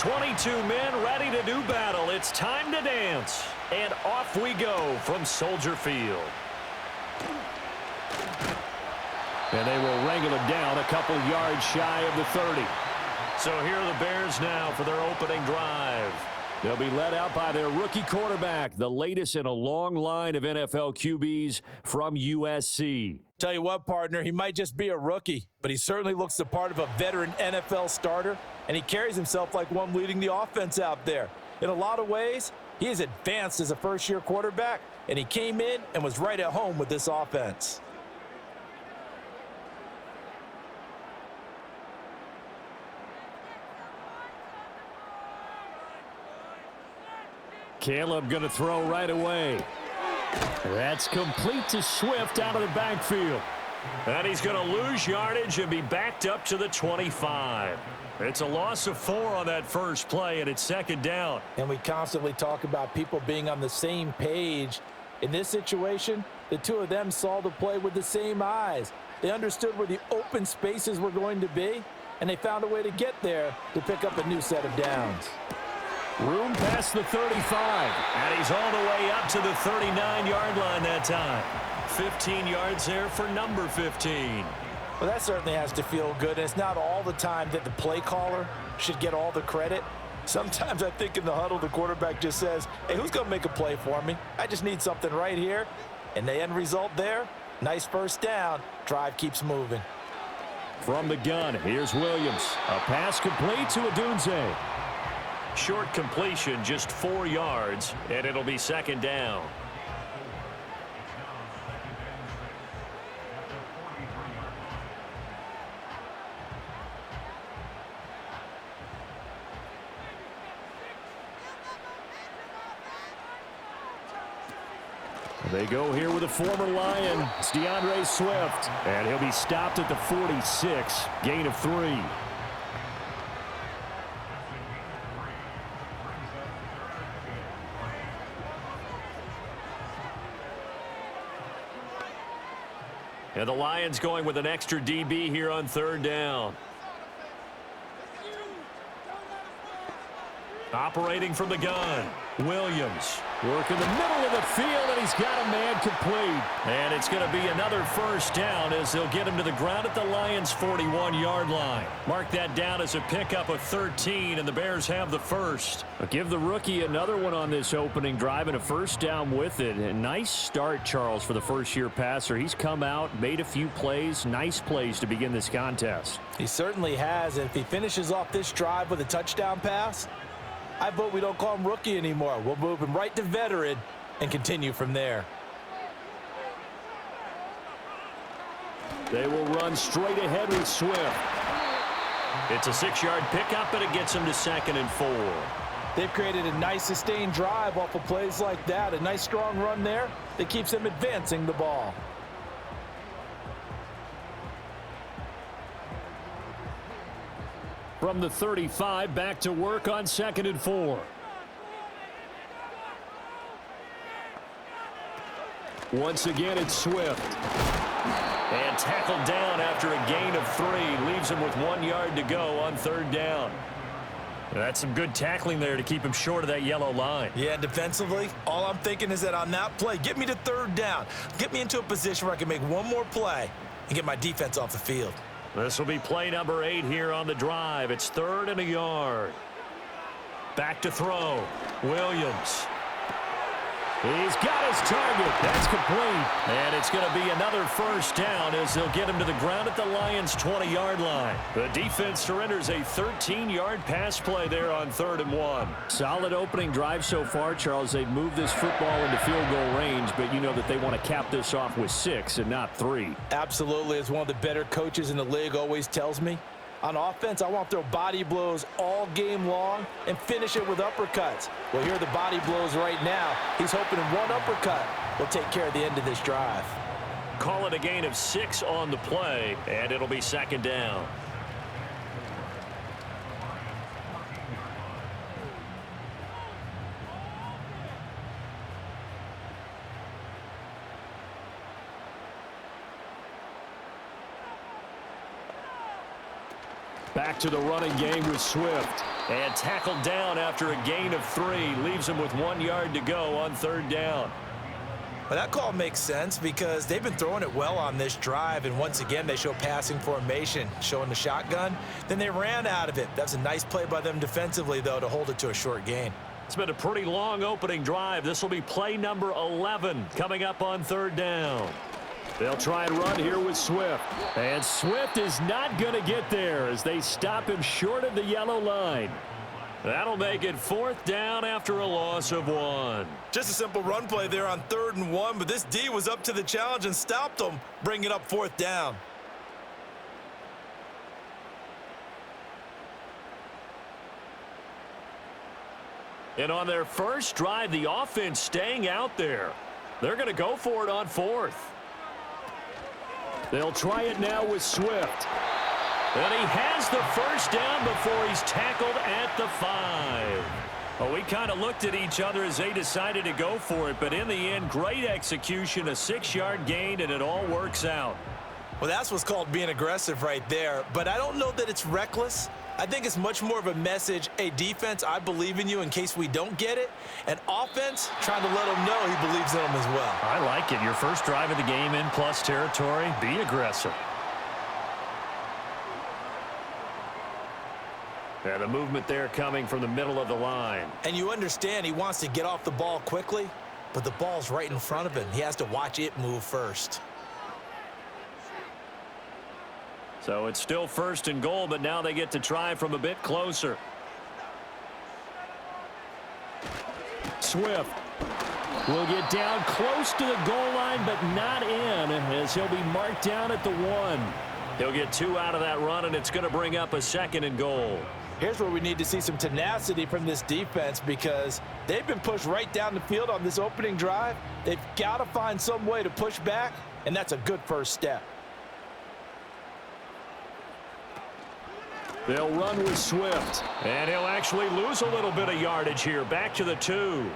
22 men ready to do battle. It's time to dance. And off we go from Soldier Field. And they will wrangle it down a couple yards shy of the 30. So here are the Bears now for their opening drive. They'll be led out by their rookie quarterback, the latest in a long line of NFL QBs from USC. Tell you what, partner, he might just be a rookie, but he certainly looks the part of a veteran NFL starter, and he carries himself like one leading the offense out there. In a lot of ways, he is advanced as a first-year quarterback, and he came in and was right at home with this offense. Caleb going to throw right away. That's complete to Swift out of the backfield. And he's going to lose yardage and be backed up to the 25. It's a loss of 4 on that first play, and it's second down. And we constantly talk about people being on the same page. In this situation, the two of them saw the play with the same eyes. They understood where the open spaces were going to be, and they found a way to get there to pick up a new set of downs. Room past the 35, and he's all the way up to the 39-yard line that time. 15 yards there for number 15. Well, that certainly has to feel good, and it's not all the time that the play caller should get all the credit. Sometimes I think in the huddle, the quarterback just says, hey, who's going to make a play for me? I just need something right here. And the end result there, nice first down. Drive keeps moving. From the gun, here's Williams. A pass complete to Odunze. Short completion, just 4 yards, and it'll be second down. They go here with a former Lion. It's DeAndre Swift, and he'll be stopped at the 46, gain of 3. And the Lions going with an extra DB here on third down. Operating from the gun, Williams. Work in the middle of the field, and he's got a man complete. And it's going to be another first down as they'll get him to the ground at the Lions' 41-yard line. Mark that down as a pickup of 13, and the Bears have the first. But give the rookie another one on this opening drive and a first down with it. A nice start, Charles, for the first-year passer. He's come out, made a few plays, nice plays to begin this contest. He certainly has, and if he finishes off this drive with a touchdown pass, I vote we don't call him rookie anymore. We'll move him right to veteran and continue from there. They will run straight ahead with Swift. It's a 6-yard pickup, and it gets him to 2nd and 4. They've created a nice sustained drive off of plays like that. A nice strong run there that keeps them advancing the ball. From the 35, back to work on 2nd and 4. Once again, it's Swift. And tackled down after a gain of 3. Leaves him with 1 yard to go on third down. That's some good tackling there to keep him short of that yellow line. Yeah, defensively, all I'm thinking is that on that play, get me to third down. Get me into a position where I can make one more play and get my defense off the field. This will be play number 8 here on the drive. It's 3rd and a yard. Back to throw. Williams. He's got his target. That's complete. And it's going to be another first down as they'll get him to the ground at the Lions' 20-yard line. The defense surrenders a 13-yard pass play there on 3rd and 1. Solid opening drive so far, Charles. They've moved this football into field goal range, but you know that they want to cap this off with 6 and not 3. Absolutely. As one of the better coaches in the league always tells me, on offense, I want to throw body blows all game long and finish it with uppercuts. Well, here are the body blows right now. He's hoping one uppercut will take care of the end of this drive. Call it a gain of 6 on the play, and it'll be second down. Back to the running game with Swift. And tackled down after a gain of 3. Leaves him with 1 yard to go on 3rd down. Well, that call makes sense because they've been throwing it well on this drive, and once again they show passing formation, showing the shotgun. Then they ran out of it. That's a nice play by them defensively, though, to hold it to a short gain. It's been a pretty long opening drive. This will be play number 11 coming up on 3rd down. They'll try and run here with Swift. And Swift is not going to get there as they stop him short of the yellow line. That'll make it 4th down after a loss of 1. Just a simple run play there on 3rd and 1, but this D was up to the challenge and stopped them, bringing up 4th down. And on their first drive, the offense staying out there. They're going to go for it on 4th. They'll try it now with Swift. And he has the first down before he's tackled at the 5. Well, we kind of looked at each other as they decided to go for it, but in the end, great execution, a 6-yard gain, and it all works out. Well, that's what's called being aggressive right there, but I don't know that it's reckless. I think it's much more of a message, hey, defense, I believe in you in case we don't get it, and offense trying to let him know he believes in them as well. I like it. Your first drive of the game in plus territory, be aggressive. Yeah, the movement there coming from the middle of the line. And you understand he wants to get off the ball quickly, but the ball's right in front of him. He has to watch it move first. So it's still 1st and goal, but now they get to try from a bit closer. Swift will get down close to the goal line, but not in, as he'll be marked down at the 1. He'll get 2 out of that run, and it's going to bring up a 2nd and goal. Here's where we need to see some tenacity from this defense because they've been pushed right down the field on this opening drive. They've got to find some way to push back, and that's a good first step. They'll run with Swift, and he'll actually lose a little bit of yardage here. Back to the 2.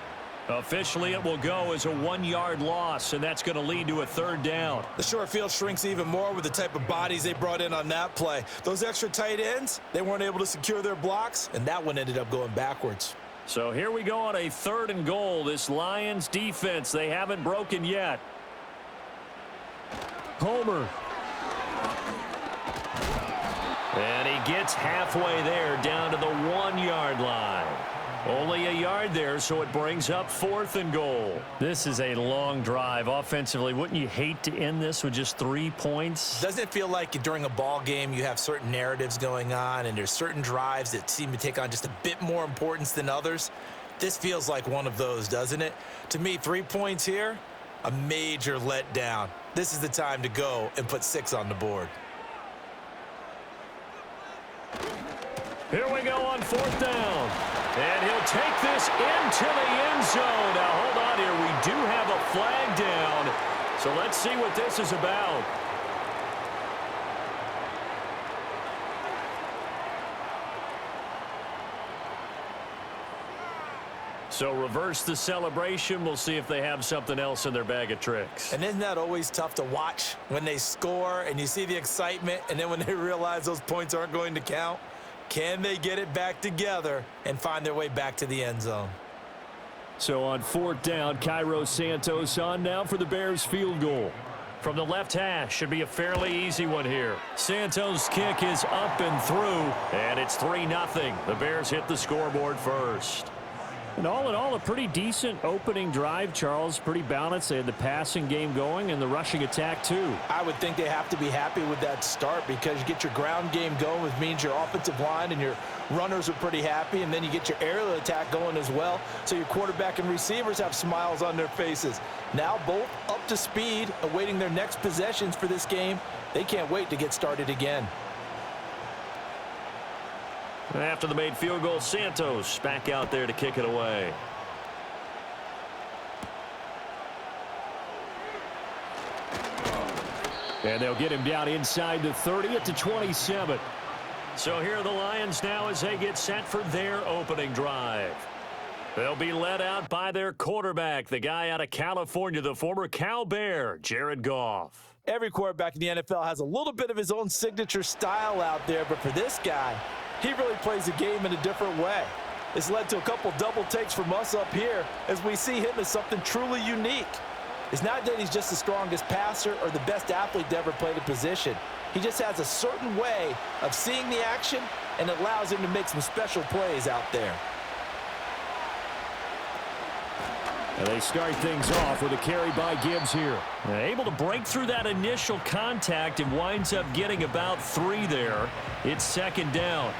Officially, it will go as a 1-yard loss, and that's going to lead to a 3rd down. The short field shrinks even more with the type of bodies they brought in on that play. Those extra tight ends, they weren't able to secure their blocks, and that one ended up going backwards. So here we go on a 3rd and goal. This Lions defense, they haven't broken yet. Homer. And he gets halfway there down to the 1-yard line. Only a yard there, so it brings up 4th and goal. This is a long drive offensively. Wouldn't you hate to end this with just 3 points? Doesn't it feel like during a ball game you have certain narratives going on and there's certain drives that seem to take on just a bit more importance than others? This feels like one of those, doesn't it? To me, 3 points here, a major letdown. This is the time to go and put 6 on the board. Here we go on 4th down. And he'll take this into the end zone. Now, hold on here. We do have a flag down. So let's see what this is about. So reverse the celebration. We'll see if they have something else in their bag of tricks. And isn't that always tough to watch when they score and you see the excitement and then when they realize those points aren't going to count? Can they get it back together and find their way back to the end zone? So on 4th down, Cairo Santos on now for the Bears field goal. From the left hash, should be a fairly easy one here. Santos' kick is up and through, and it's 3-0. The Bears hit the scoreboard first. And all in all, a pretty decent opening drive, Charles. Pretty balanced. They had the passing game going and the rushing attack, too. I would think they have to be happy with that start because you get your ground game going, which means your offensive line and your runners are pretty happy, and then you get your aerial attack going as well, so your quarterback and receivers have smiles on their faces. Now both up to speed, awaiting their next possessions for this game. They can't wait to get started again. After the made field goal, Santos back out there to kick it away. And they'll get him down inside the 30 at the 27. So here are the Lions now as they get set for their opening drive. They'll be led out by their quarterback, the guy out of California, the former Cal Bear, Jared Goff. Every quarterback in the NFL has a little bit of his own signature style out there, but for this guy, he really plays the game in a different way. It's led to a couple double takes from us up here as we see him as something truly unique. It's not that he's just the strongest passer or the best athlete to ever play the position. He just has a certain way of seeing the action, and it allows him to make some special plays out there. And they start things off with a carry by Gibbs here. Able to break through that initial contact and winds up getting about 3 there. It's second down.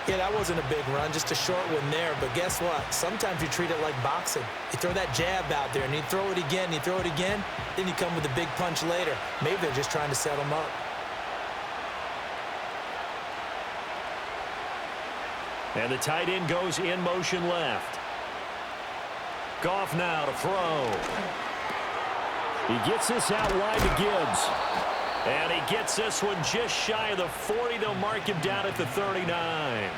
Yeah, that wasn't a big run, just a short one there. But guess what? Sometimes you treat it like boxing. You throw that jab out there, and you throw it again, and you throw it again, then you come with a big punch later. Maybe they're just trying to set him up. And the tight end goes in motion left. Goff now to throw. He gets this out wide to Gibbs. And he gets this one just shy of the 40. They'll mark him down at the 39.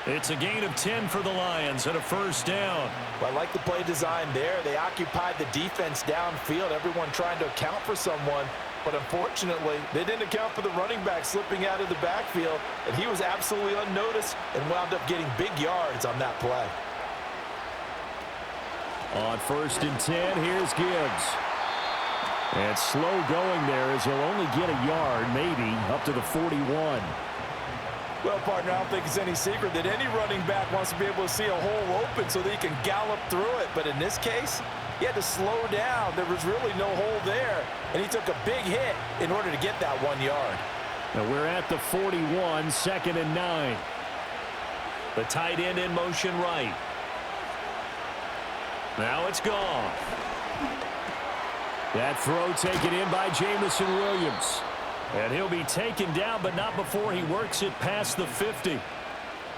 It's a gain of 10 for the Lions and a first down. Well, I like the play design there. They occupied the defense downfield, everyone trying to account for someone. But unfortunately, they didn't account for the running back slipping out of the backfield, and he was absolutely unnoticed and wound up getting big yards on that play. On first and 10, here's Gibbs. And slow going there as he'll only get a yard, maybe, up to the 41. Well, partner, I don't think it's any secret that any running back wants to be able to see a hole open so that he can gallop through it. But in this case, he had to slow down. There was really no hole there, and he took a big hit in order to get that 1 yard. Now we're at the 41, second and 9. The tight end in motion right. Now it's gone. That throw taken in by Jamison Williams. And he'll be taken down, but not before he works it past the 50.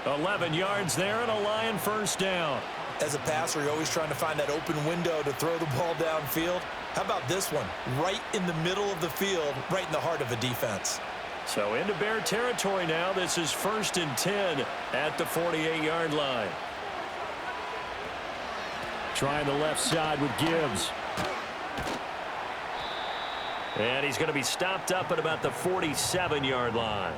11 yards there and a Lion first down. As a passer, you're always trying to find that open window to throw the ball downfield. How about this one? Right in the middle of the field, right in the heart of a defense. So into Bear territory now. This is first and 10 at the 48-yard line. Trying the left side with Gibbs. And he's going to be stopped up at about the 47-yard line.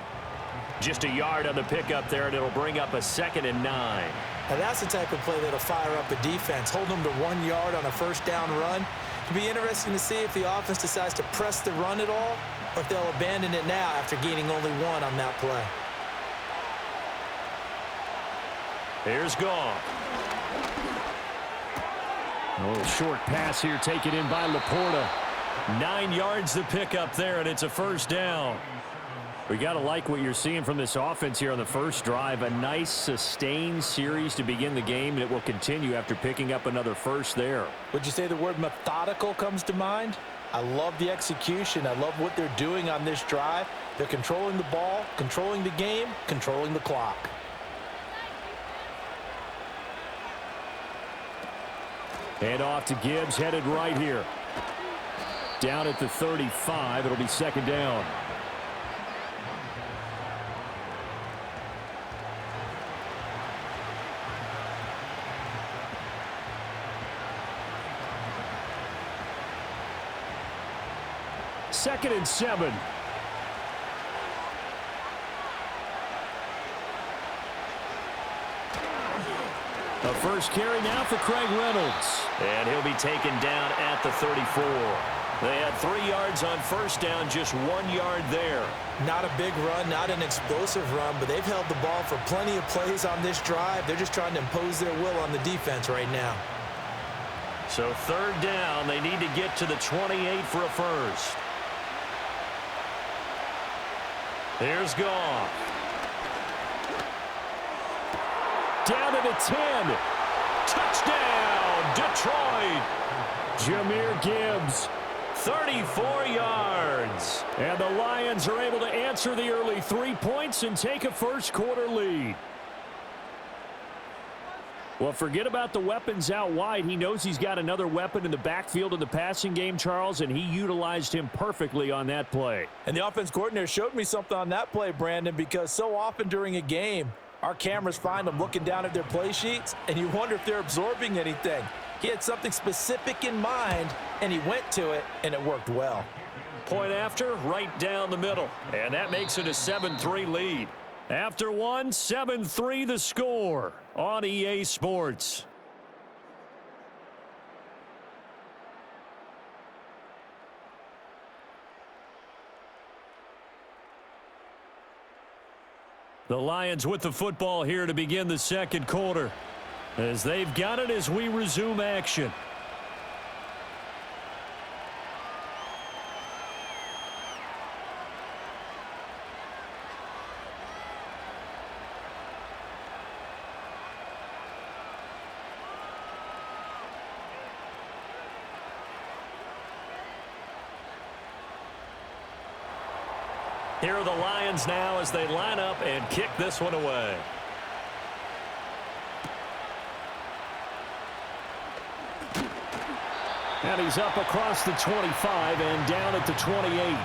Just a yard on the pickup there, and it'll bring up a second and 9. Now that's the type of play that'll fire up a defense. Hold them to 1 yard on a first down run. It'll be interesting to see if the offense decides to press the run at all, or if they'll abandon it now after gaining only 1 on that play. Here's Goff. A little short pass here taken in by Laporta. 9 yards to pick up there, and it's a first down. We got to like what you're seeing from this offense here on the first drive. A nice sustained series to begin the game, and it will continue after picking up another first there. Would you say the word methodical comes to mind? I love the execution. I love what they're doing on this drive. They're controlling the ball, controlling the game, controlling the clock. And off to Gibbs, headed right here. Down at the 35, it'll be second down. Second and 7. The first carry now for Craig Reynolds. And he'll be taken down at the 34. They had 3 yards on first down, just 1 yard there. Not a big run, not an explosive run, but they've held the ball for plenty of plays on this drive. They're just trying to impose their will on the defense right now. So third down, they need to get to the 28 for a first. Here's Goff. Down to the 10. Touchdown, Detroit. Jahmyr Gibbs, 34 yards. And the Lions are able to answer the early 3 points and take a first quarter lead. Well, forget about the weapons out wide. He knows he's got another weapon in the backfield in the passing game, Charles, and he utilized him perfectly on that play. And the offense coordinator showed me something on that play, Brandon, because so often during a game, our cameras find them looking down at their play sheets, and you wonder if they're absorbing anything. He had something specific in mind, and he went to it, and it worked well. point after, right down the middle. And that makes it a 7-3 lead. After one, 7-3 the score on EA Sports. The Lions with the football here to begin the second quarter, as they've got it as we resume action. Here are the Lions now as they line up and kick this one away. And he's up across the 25 and down at the 28.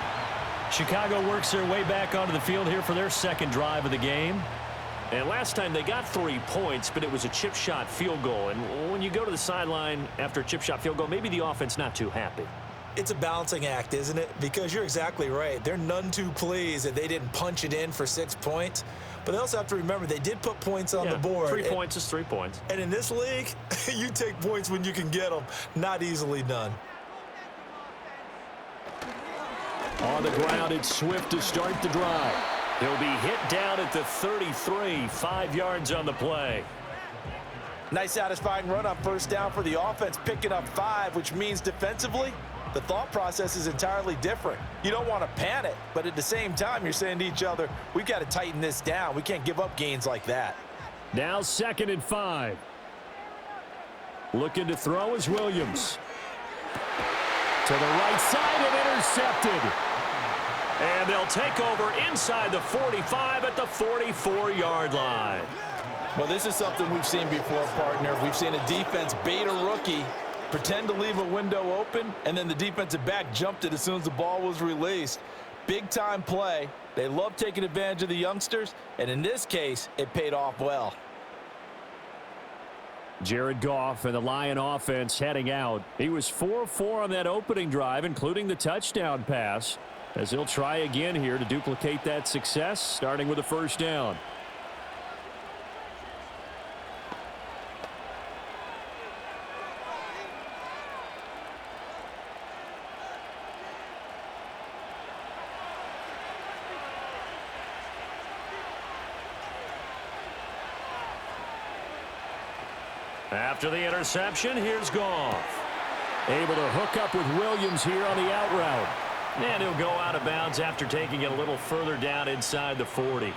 Chicago works their way back onto the field here for their second drive of the game. And last time they got 3 points, but it was a chip shot field goal. And when you go to the sideline after a chip shot field goal, maybe the offense not too happy. It's a balancing act, isn't it? Because you're exactly right. They're none too pleased that they didn't punch it in for 6 points. But they also have to remember they did put points on the board. 3 points is 3 points. And in this league, you take points when you can get them. Not easily done. On the ground, it's Swift to start the drive. He'll be hit down at the 33, 5 yards on the play. Nice satisfying run on first down for the offense, picking up 5, which means defensively, the thought process is entirely different. You don't want to panic, but at the same time, you're saying to each other, we've got to tighten this down. We can't give up gains like that. Now 2nd and 5. Looking to throw is Williams. To the right side and intercepted. And they'll take over inside the 45 at the 44-yard line. Well, this is something we've seen before, partner. We've seen a defense bait a rookie, pretend to leave a window open, and then the defensive back jumped it as soon as the ball was released. Big-time play. They love taking advantage of the youngsters, and in this case, it paid off well. Jared Goff and the Lion offense heading out. He was 4-4 on that opening drive, including the touchdown pass, as he'll try again here to duplicate that success, starting with a first down. After the interception, here's Goff. Able to hook up with Williams here on the out route. And he'll go out of bounds after taking it a little further down inside the 40.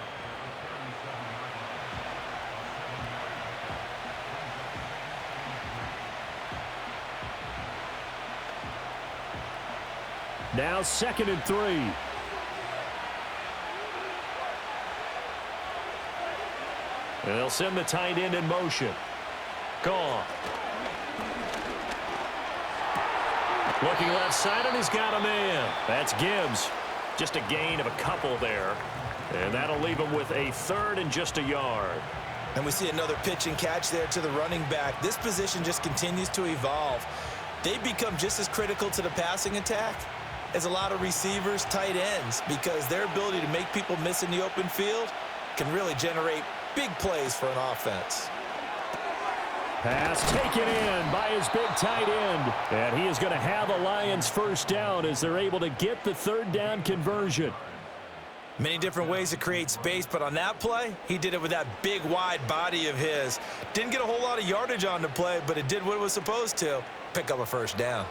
Now 2nd and 3. And they'll send the tight end in motion. Goff. Looking left side, and he's got a man. That's Gibbs. Just a gain of a couple there. And that'll leave him with a 3rd and just a yard. And we see another pitch and catch there to the running back. This position just continues to evolve. They become just as critical to the passing attack as a lot of receivers, tight ends, because their ability to make people miss in the open field can really generate big plays for an offense. Pass taken in by his big tight end. And he is going to have a Lions first down as they're able to get the 3rd down conversion. Many different ways to create space, but on that play, he did it with that big, wide body of his. Didn't get a whole lot of yardage on the play, but it did what it was supposed to, pick up a first down.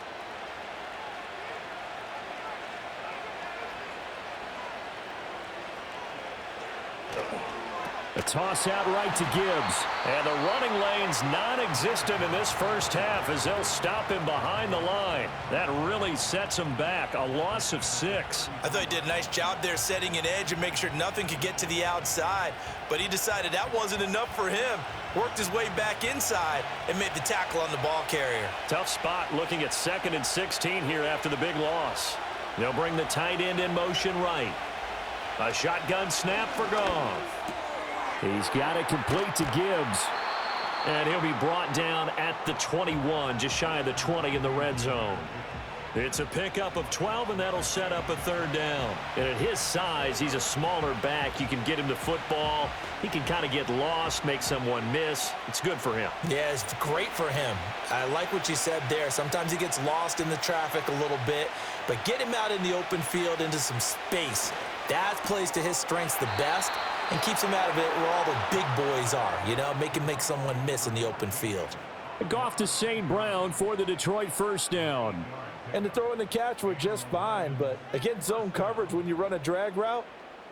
A toss out right to Gibbs. And the running lane's non-existent in this first half as they'll stop him behind the line. That really sets him back. A loss of 6. I thought he did a nice job there setting an edge and make sure nothing could get to the outside. But he decided that wasn't enough for him. Worked his way back inside and made the tackle on the ball carrier. Tough spot looking at 2nd and 16 here after the big loss. They'll bring the tight end in motion right. A shotgun snap for Goff. He's got it complete to Gibbs. And he'll be brought down at the 21, just shy of the 20 in the red zone. It's a pickup of 12, and that'll set up a third down. And at his size, he's a smaller back. You can get him the football. He can kind of get lost, make someone miss. It's good for him. Yeah, it's great for him. I like what you said there. Sometimes he gets lost in the traffic a little bit, but get him out in the open field into some space. That plays to his strengths the best and keeps him out of it where all the big boys are, you know, make him make someone miss in the open field. Goff to St. Brown for the Detroit first down. And the throw and the catch were just fine, but against zone coverage when you run a drag route,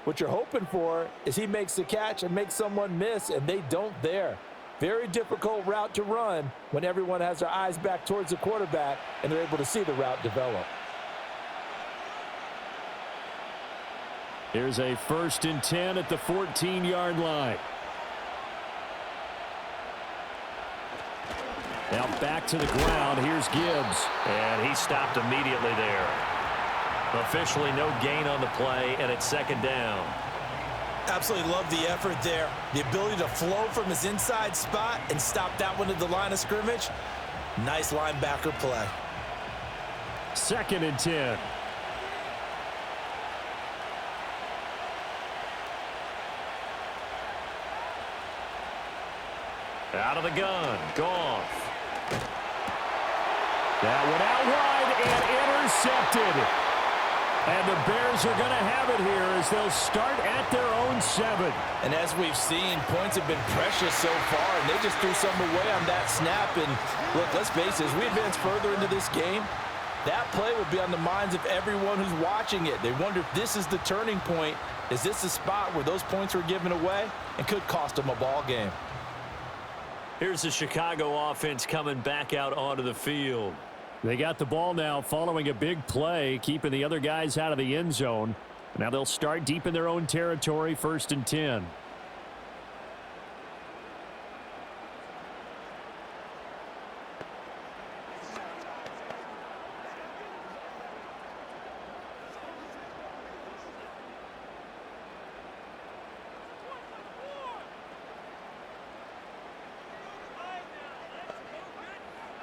what you're hoping for is he makes the catch and makes someone miss, and they don't there. Very difficult route to run when everyone has their eyes back towards the quarterback and they're able to see the route develop. Here's a 1st and 10 at the 14-yard line. Now back to the ground. Here's Gibbs. And he stopped immediately there. Officially no gain on the play, and it's second down. Absolutely love the effort there. The ability to flow from his inside spot and stop that one at the line of scrimmage. Nice linebacker play. 2nd and 10. Out of the gun. Goff. That one out wide and intercepted. And the Bears are going to have it here as they'll start at their own 7. And as we've seen, points have been precious so far, and they just threw some away on that snap. And look, let's face it, as we advance further into this game, that play will be on the minds of everyone who's watching it. They wonder if this is the turning point. Is this the spot where those points were given away and could cost them a ball game? Here's the Chicago offense coming back out onto the field. They got the ball now following a big play, keeping the other guys out of the end zone. Now they'll start deep in their own territory, 1st and 10.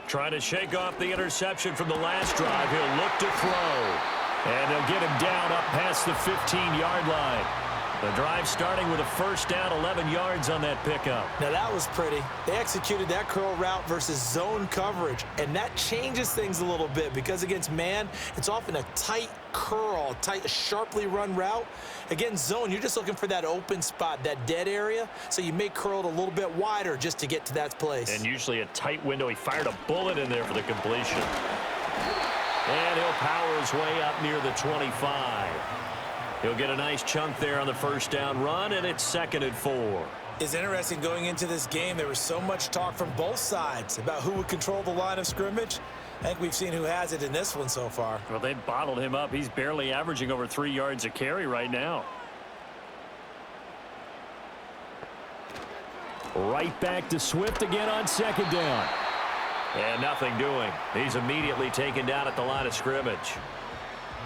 Trying to shake off the interception from the last drive. He'll look to throw. And they'll get him down up past the 15-yard line. The drive starting with a 1st down, 11 yards on that pickup. Now that was pretty. They executed that curl route versus zone coverage, and that changes things a little bit because against man, it's often a tight curl, tight, sharply run route. Against zone, you're just looking for that open spot, that dead area, so you may curl it a little bit wider just to get to that place. And usually a tight window. He fired a bullet in there for the completion. And he'll power his way up near the 25. He'll get a nice chunk there on the 1st down run, and it's 2nd and 4. It's interesting going into this game. There was so much talk from both sides about who would control the line of scrimmage. I think we've seen who has it in this one so far. Well, they bottled him up. He's barely averaging over 3 yards a carry right now. Right back to Swift again on 2nd down. And nothing doing. He's immediately taken down at the line of scrimmage.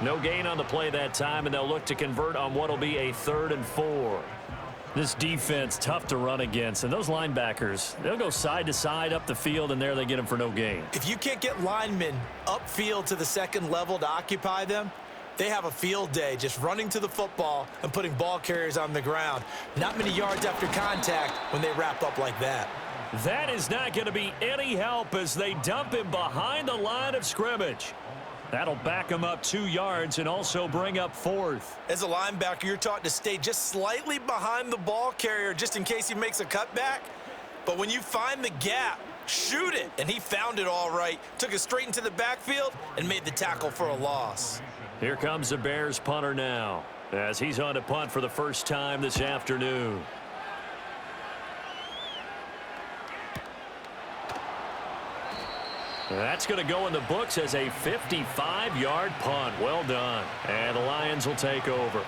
No gain on the play that time, and they'll look to convert on what will be a 3rd and 4. This defense, tough to run against, and those linebackers, they'll go side to side up the field, and there they get them for no gain. If you can't get linemen upfield to the 2nd level to occupy them, they have a field day just running to the football and putting ball carriers on the ground. Not many yards after contact when they wrap up like that. That is not going to be any help as they dump him behind the line of scrimmage. That'll back him up 2 yards and also bring up 4th. As a linebacker, you're taught to stay just slightly behind the ball carrier just in case he makes a cutback. But when you find the gap, shoot it. And he found it all right. Took it straight into the backfield and made the tackle for a loss. Here comes the Bears punter now as he's on to punt for the first time this afternoon. That's going to go in the books as a 55-yard punt. Well done. And the Lions will take over.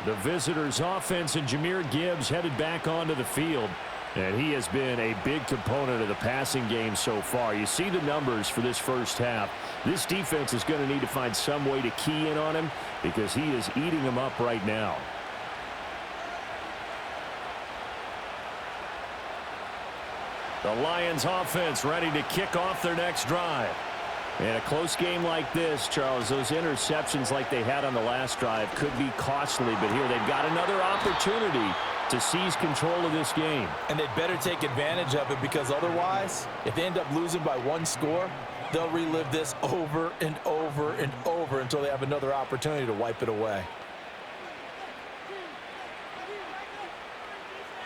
The visitors' offense and Jahmyr Gibbs headed back onto the field. And he has been a big component of the passing game so far. You see the numbers for this first half. This defense is going to need to find some way to key in on him because he is eating them up right now. The Lions offense ready to kick off their next drive. In a close game like this, Charles, those interceptions like they had on the last drive could be costly, but here they've got another opportunity to seize control of this game. And they'd better take advantage of it, because otherwise, if they end up losing by one score, they'll relive this over and over and over until they have another opportunity to wipe it away.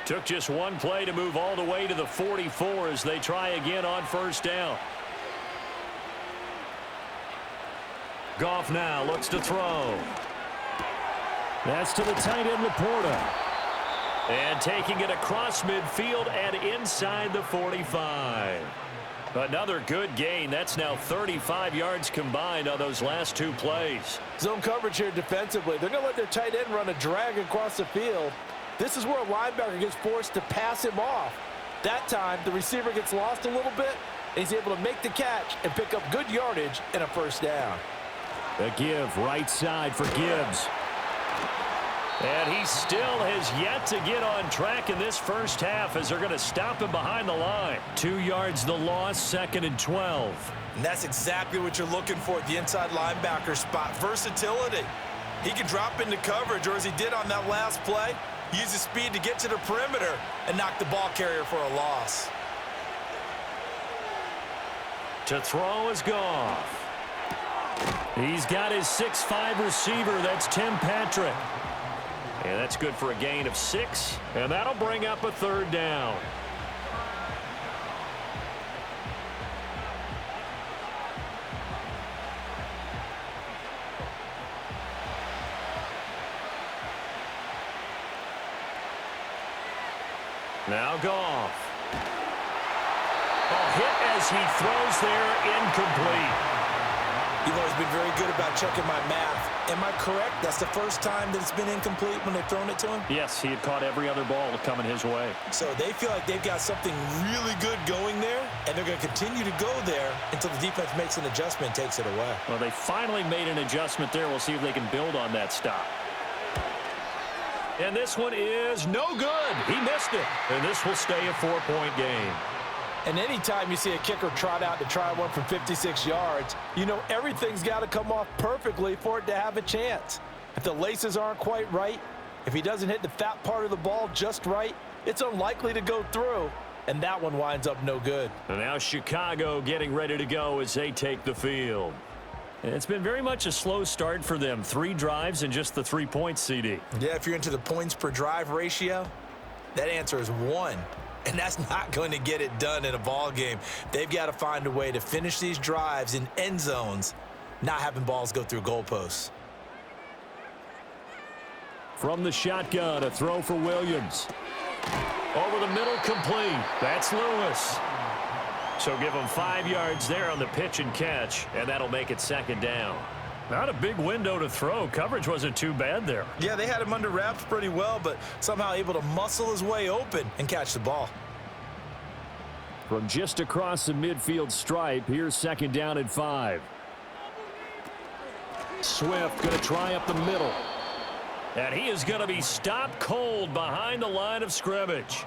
Took just one play to move all the way to the 44 as they try again on first down. Goff now looks to throw. That's to the tight end, Laporta. And taking it across midfield and inside the 45. Another good gain. That's now 35 yards combined on those last two plays. Zone coverage here defensively. They're going to let their tight end run a drag across the field. This is where a linebacker gets forced to pass him off. That time, the receiver gets lost a little bit, and he's able to make the catch and pick up good yardage and a first down. The give right side for Gibbs. And he still has yet to get on track in this first half as they're going to stop him behind the line. 2 yards the loss, 2nd and 12. And that's exactly what you're looking for at the inside linebacker spot. Versatility. He can drop into coverage, or as he did on that last play, use his speed to get to the perimeter and knock the ball carrier for a loss. To throw is Goff. He's got his 6'5" receiver. That's Tim Patrick. And that's good for a gain of 6. And that'll bring up a third down. Now Goff. A hit as he throws there, incomplete. You've always been very good about checking my math. Am I correct? That's the first time that it's been incomplete when they've thrown it to him? Yes, he had caught every other ball coming his way. So they feel like they've got something really good going there, and they're going to continue to go there until the defense makes an adjustment and takes it away. Well, they finally made an adjustment there. We'll see if they can build on that stop. And this one is no good. He missed it. And this will stay a 4-point game. And anytime you see a kicker trot out to try one from 56 yards, you know everything's got to come off perfectly for it to have a chance. If the laces aren't quite right, if he doesn't hit the fat part of the ball just right, it's unlikely to go through. And that one winds up no good. And now Chicago getting ready to go as they take the field. And it's been very much a slow start for them. 3 drives and just the 3 points, CD. Yeah, if you're into the points per drive ratio, that answer is 1. And that's not going to get it done in a ball game. They've got to find a way to finish these drives in end zones, not having balls go through goalposts. From the shotgun, a throw for Williams. Over the middle, complete. That's Lewis. So give him 5 yards there on the pitch and catch, and that'll make it 2nd down. Not a big window to throw. Coverage wasn't too bad there. Yeah, they had him under wraps pretty well, but somehow able to muscle his way open and catch the ball. From just across the midfield stripe, here's 2nd down and 5. Swift going to try up the middle. And he is going to be stopped cold behind the line of scrimmage.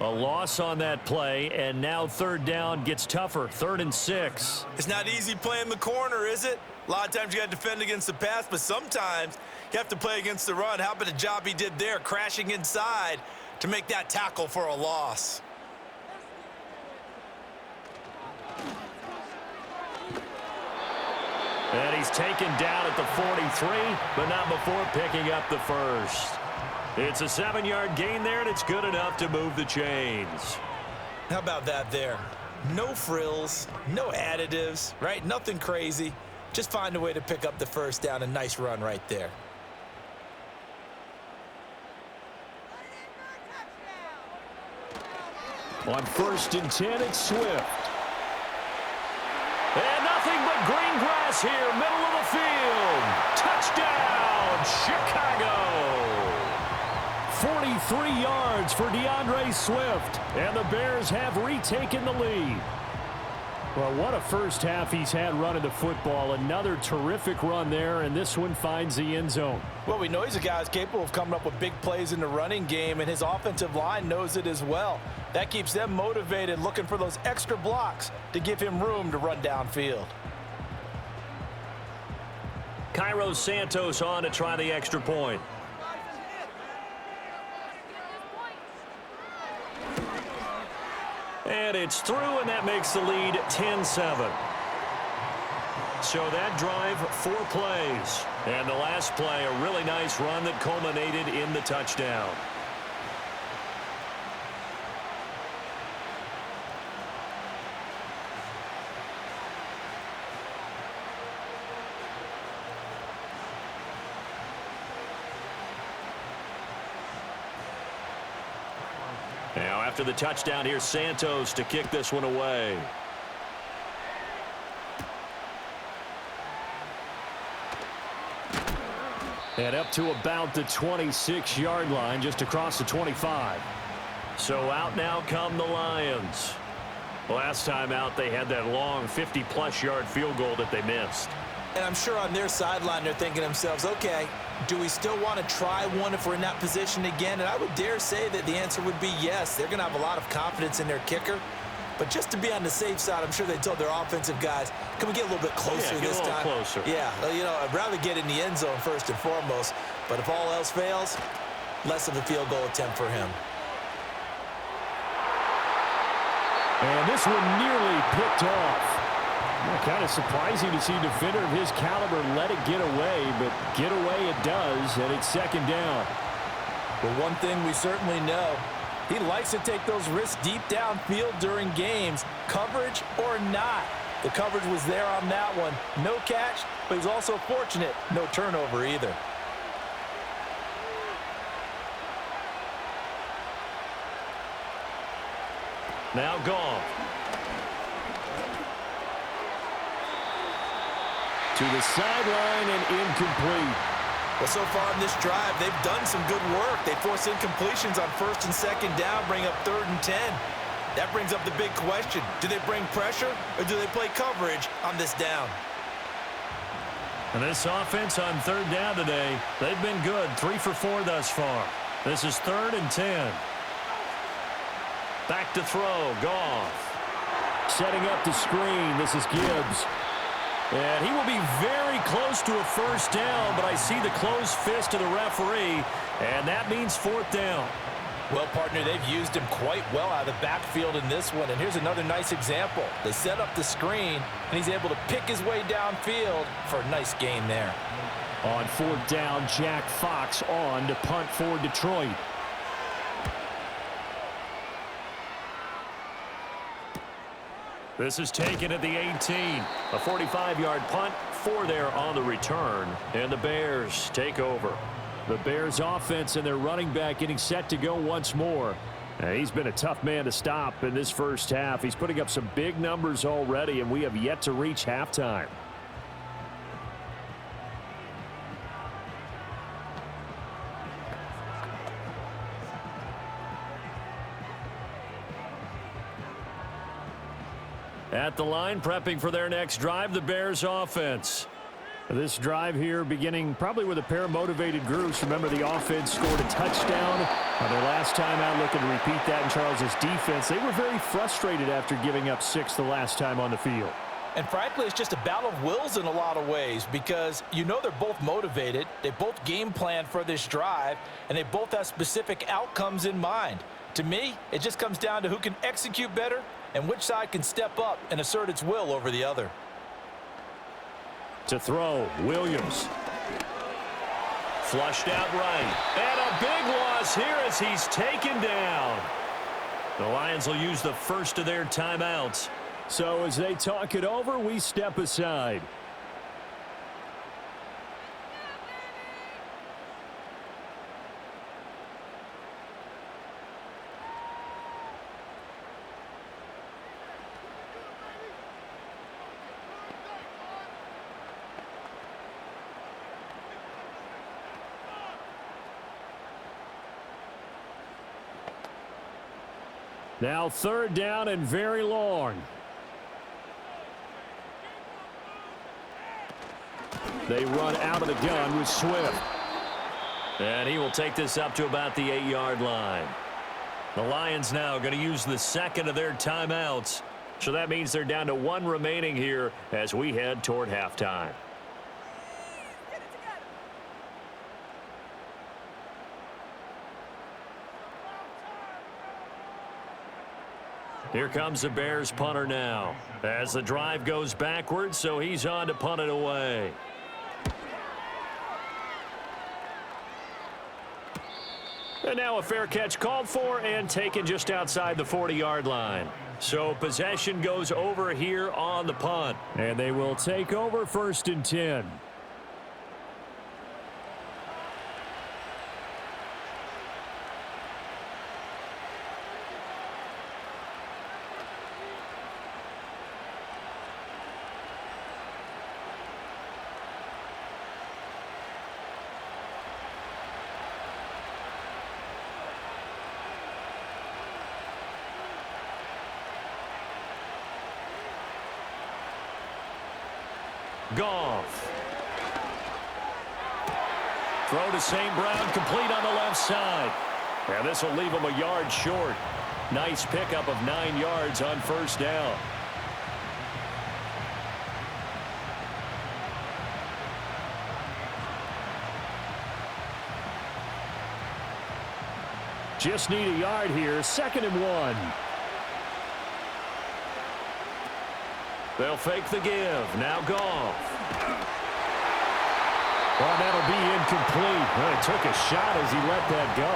A loss on that play, and now 3rd down gets tougher. 3rd and 6. It's not easy playing the corner, is it? A lot of times you got to defend against the pass, but sometimes you have to play against the run. How about the job he did there, crashing inside to make that tackle for a loss? And he's taken down at the 43, but not before picking up the first. It's a 7-yard gain there, and it's good enough to move the chains. How about that there? No frills, no additives, right? Nothing crazy. Just find a way to pick up the first down. A nice run right there. On 1st and 10, it's Swift. And nothing but green grass here, middle of the field. Touchdown, Chicago. 43 yards for DeAndre Swift, and the Bears have retaken the lead. Well, what a first half he's had running the football. Another terrific run there, and this one finds the end zone. Well, we know he's a guy who's capable of coming up with big plays in the running game, and his offensive line knows it as well. That keeps them motivated, looking for those extra blocks to give him room to run downfield. Cairo Santos on to try the extra point. And it's through, and that makes the lead 10-7. So that drive, 4 plays. And the last play, a really nice run that culminated in the touchdown. Now after the touchdown, here's Santos to kick this one away. And up to about the 26-yard line, just across the 25. So out now come the Lions. Last time out, they had that long 50-plus yard field goal that they missed. And I'm sure on their sideline, they're thinking to themselves, okay, do we still want to try one if we're in that position again? And I would dare say that the answer would be yes. They're going to have a lot of confidence in their kicker. But just to be on the safe side, I'm sure they told their offensive guys, can we get a little bit closer this time? Closer. Yeah, you know, I'd rather get in the end zone first and foremost. But if all else fails, less of a field goal attempt for him. And this one nearly picked off. Kind of surprising to see a defender of his caliber let it get away, but get away it does, and it's second down. But one thing we certainly know, he likes to take those risks deep downfield during games, coverage or not. The coverage was there on that one. No catch, but he's also fortunate. No turnover either. Now Goff. To the sideline and incomplete. Well, so far in this drive, they've done some good work. They force incompletions on first and second down, bring up 3rd and 10. That brings up the big question. Do they bring pressure or do they play coverage on this down? And this offense on 3rd down today, they've been good. 3 for 4 thus far. This is 3rd and 10. Back to throw, Goff. Setting up the screen, this is Gibbs. And he will be very close to a first down, but I see the closed fist of the referee, and that means 4th down. Well, partner, they've used him quite well out of the backfield in this one, and here's another nice example. They set up the screen, and he's able to pick his way downfield for a nice gain there. On 4th down, Jack Fox on to punt for Detroit. This is taken at the 18. A 45-yard punt, 4 there on the return. And the Bears take over. The Bears offense and their running back getting set to go once more. He's been a tough man to stop in this first half. He's putting up some big numbers already, and we have yet to reach halftime. At the line, prepping for their next drive, the Bears offense. This drive here beginning probably with a pair of motivated groups. Remember, the offense scored a touchdown. Their last time out, looking to repeat that in Charles's defense. They were very frustrated after giving up 6 the last time on the field. And frankly, it's just a battle of wills in a lot of ways because you know they're both motivated. They both game plan for this drive, and they both have specific outcomes in mind. To me, it just comes down to who can execute better and which side can step up and assert its will over the other. To throw, Williams. Flushed out right. And a big loss here as he's taken down. The Lions will use the first of their timeouts. So as they talk it over, we step aside. Now 3rd down and very long. They run out of the gun with Swift. And he will take this up to about the 8-yard line. The Lions now going to use the second of their timeouts. So that means they're down to 1 remaining here as we head toward halftime. Here comes the Bears punter now. As the drive goes backwards, so he's on to punt it away. And now a fair catch called for and taken just outside the 40-yard line. So possession goes over here on the punt. And they will take over 1st and 10. Goff. Throw to St. Brown, complete on the left side. And this will leave him a yard short. Nice pickup of 9 yards on 1st down. Just need a yard here, 2nd and 1. They'll fake the give. Now Goff. Well, that'll be incomplete. Well, he took a shot as he let that go.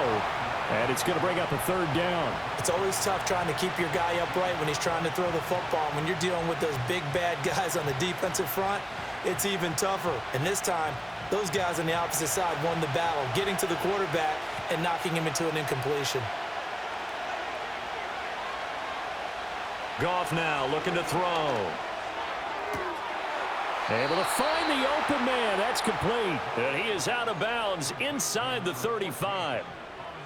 And it's going to bring up a 3rd down. It's always tough trying to keep your guy upright when he's trying to throw the football. When you're dealing with those big, bad guys on the defensive front, it's even tougher. And this time, those guys on the opposite side won the battle, getting to the quarterback and knocking him into an incompletion. Goff now looking to throw. Able to find the open man. That's complete. And he is out of bounds inside the 35.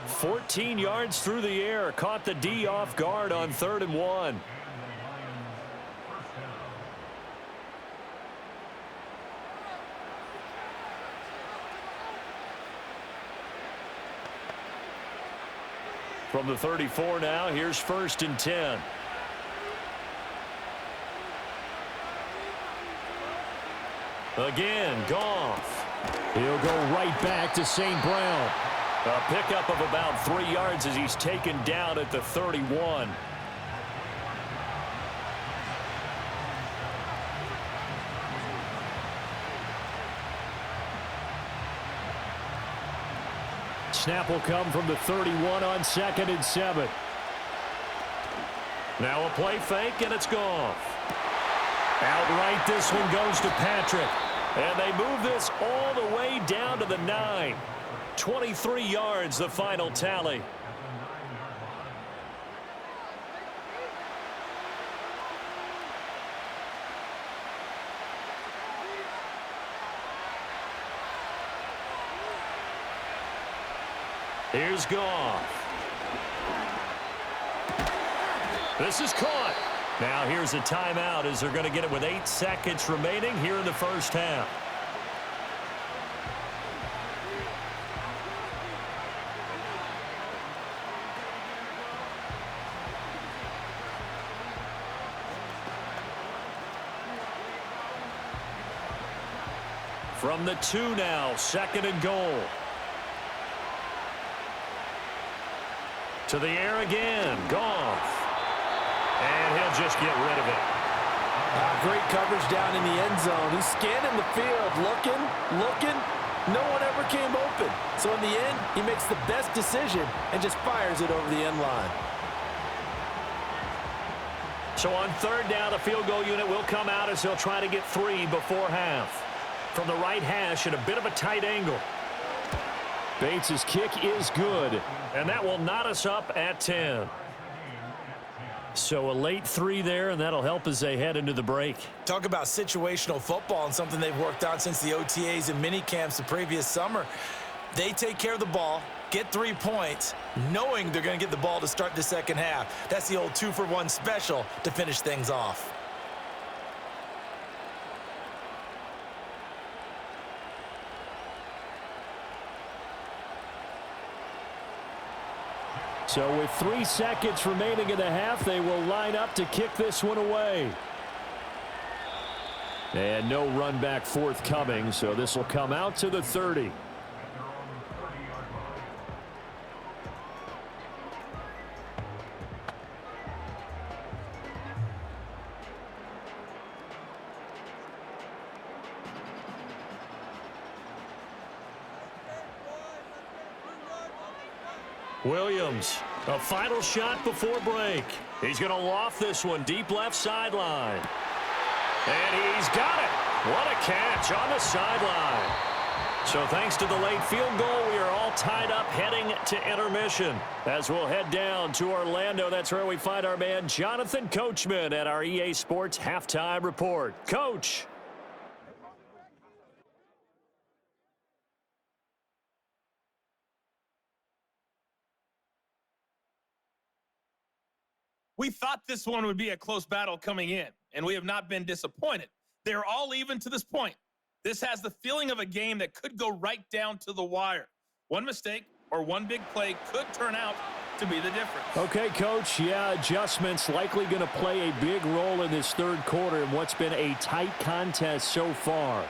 14 yards through the air. Caught the D off guard on 3rd and 1. From the 34 now, here's 1st and 10. Again, Goff. He'll go right back to St. Brown. A pickup of about 3 yards as he's taken down at the 31. Snap will come from the 31 on 2nd and 7. Now a play fake, and it's Goff. Outright, this one goes to Patrick. And they move this all the way down to the 9. 23 yards, the final tally. Here's Goff. This is caught. Now here's a timeout as they're going to get it with 8 seconds remaining here in the 1st half. From the 2 now, 2nd and goal. To the air again, Goff. And he'll just get rid of it. Great coverage down in the end zone. He's scanning the field, looking. No one ever came open. So in the end, he makes the best decision and just fires it over the end line. So on 3rd down, the field goal unit will come out as he'll try to get 3 before half. From the right hash at a bit of a tight angle. Bates' kick is good. And that will knot us up at 10. So a late 3 there, and that'll help as they head into the break. Talk about situational football and something they've worked on since the OTAs and mini camps the previous summer. They take care of the ball, get 3 points, knowing they're going to get the ball to start the 2nd half. That's the old 2-for-1 special to finish things off. So with 3 seconds remaining in the half, they will line up to kick this one away. And no run back forthcoming, so this will come out to the 30. Williams, a final shot before break. He's going to loft this one deep left sideline. And he's got it. What a catch on the sideline. So thanks to the late field goal, we are all tied up heading to intermission. As we'll head down to Orlando, that's where we find our man Jonathan Coachman at our EA Sports Halftime Report. Coach. We thought this one would be a close battle coming in, and we have not been disappointed. They're all even to this point. This has the feeling of a game that could go right down to the wire. One mistake or one big play could turn out to be the difference. Okay, Coach, yeah, adjustments likely going to play a big role in this third quarter in what's been a tight contest so far.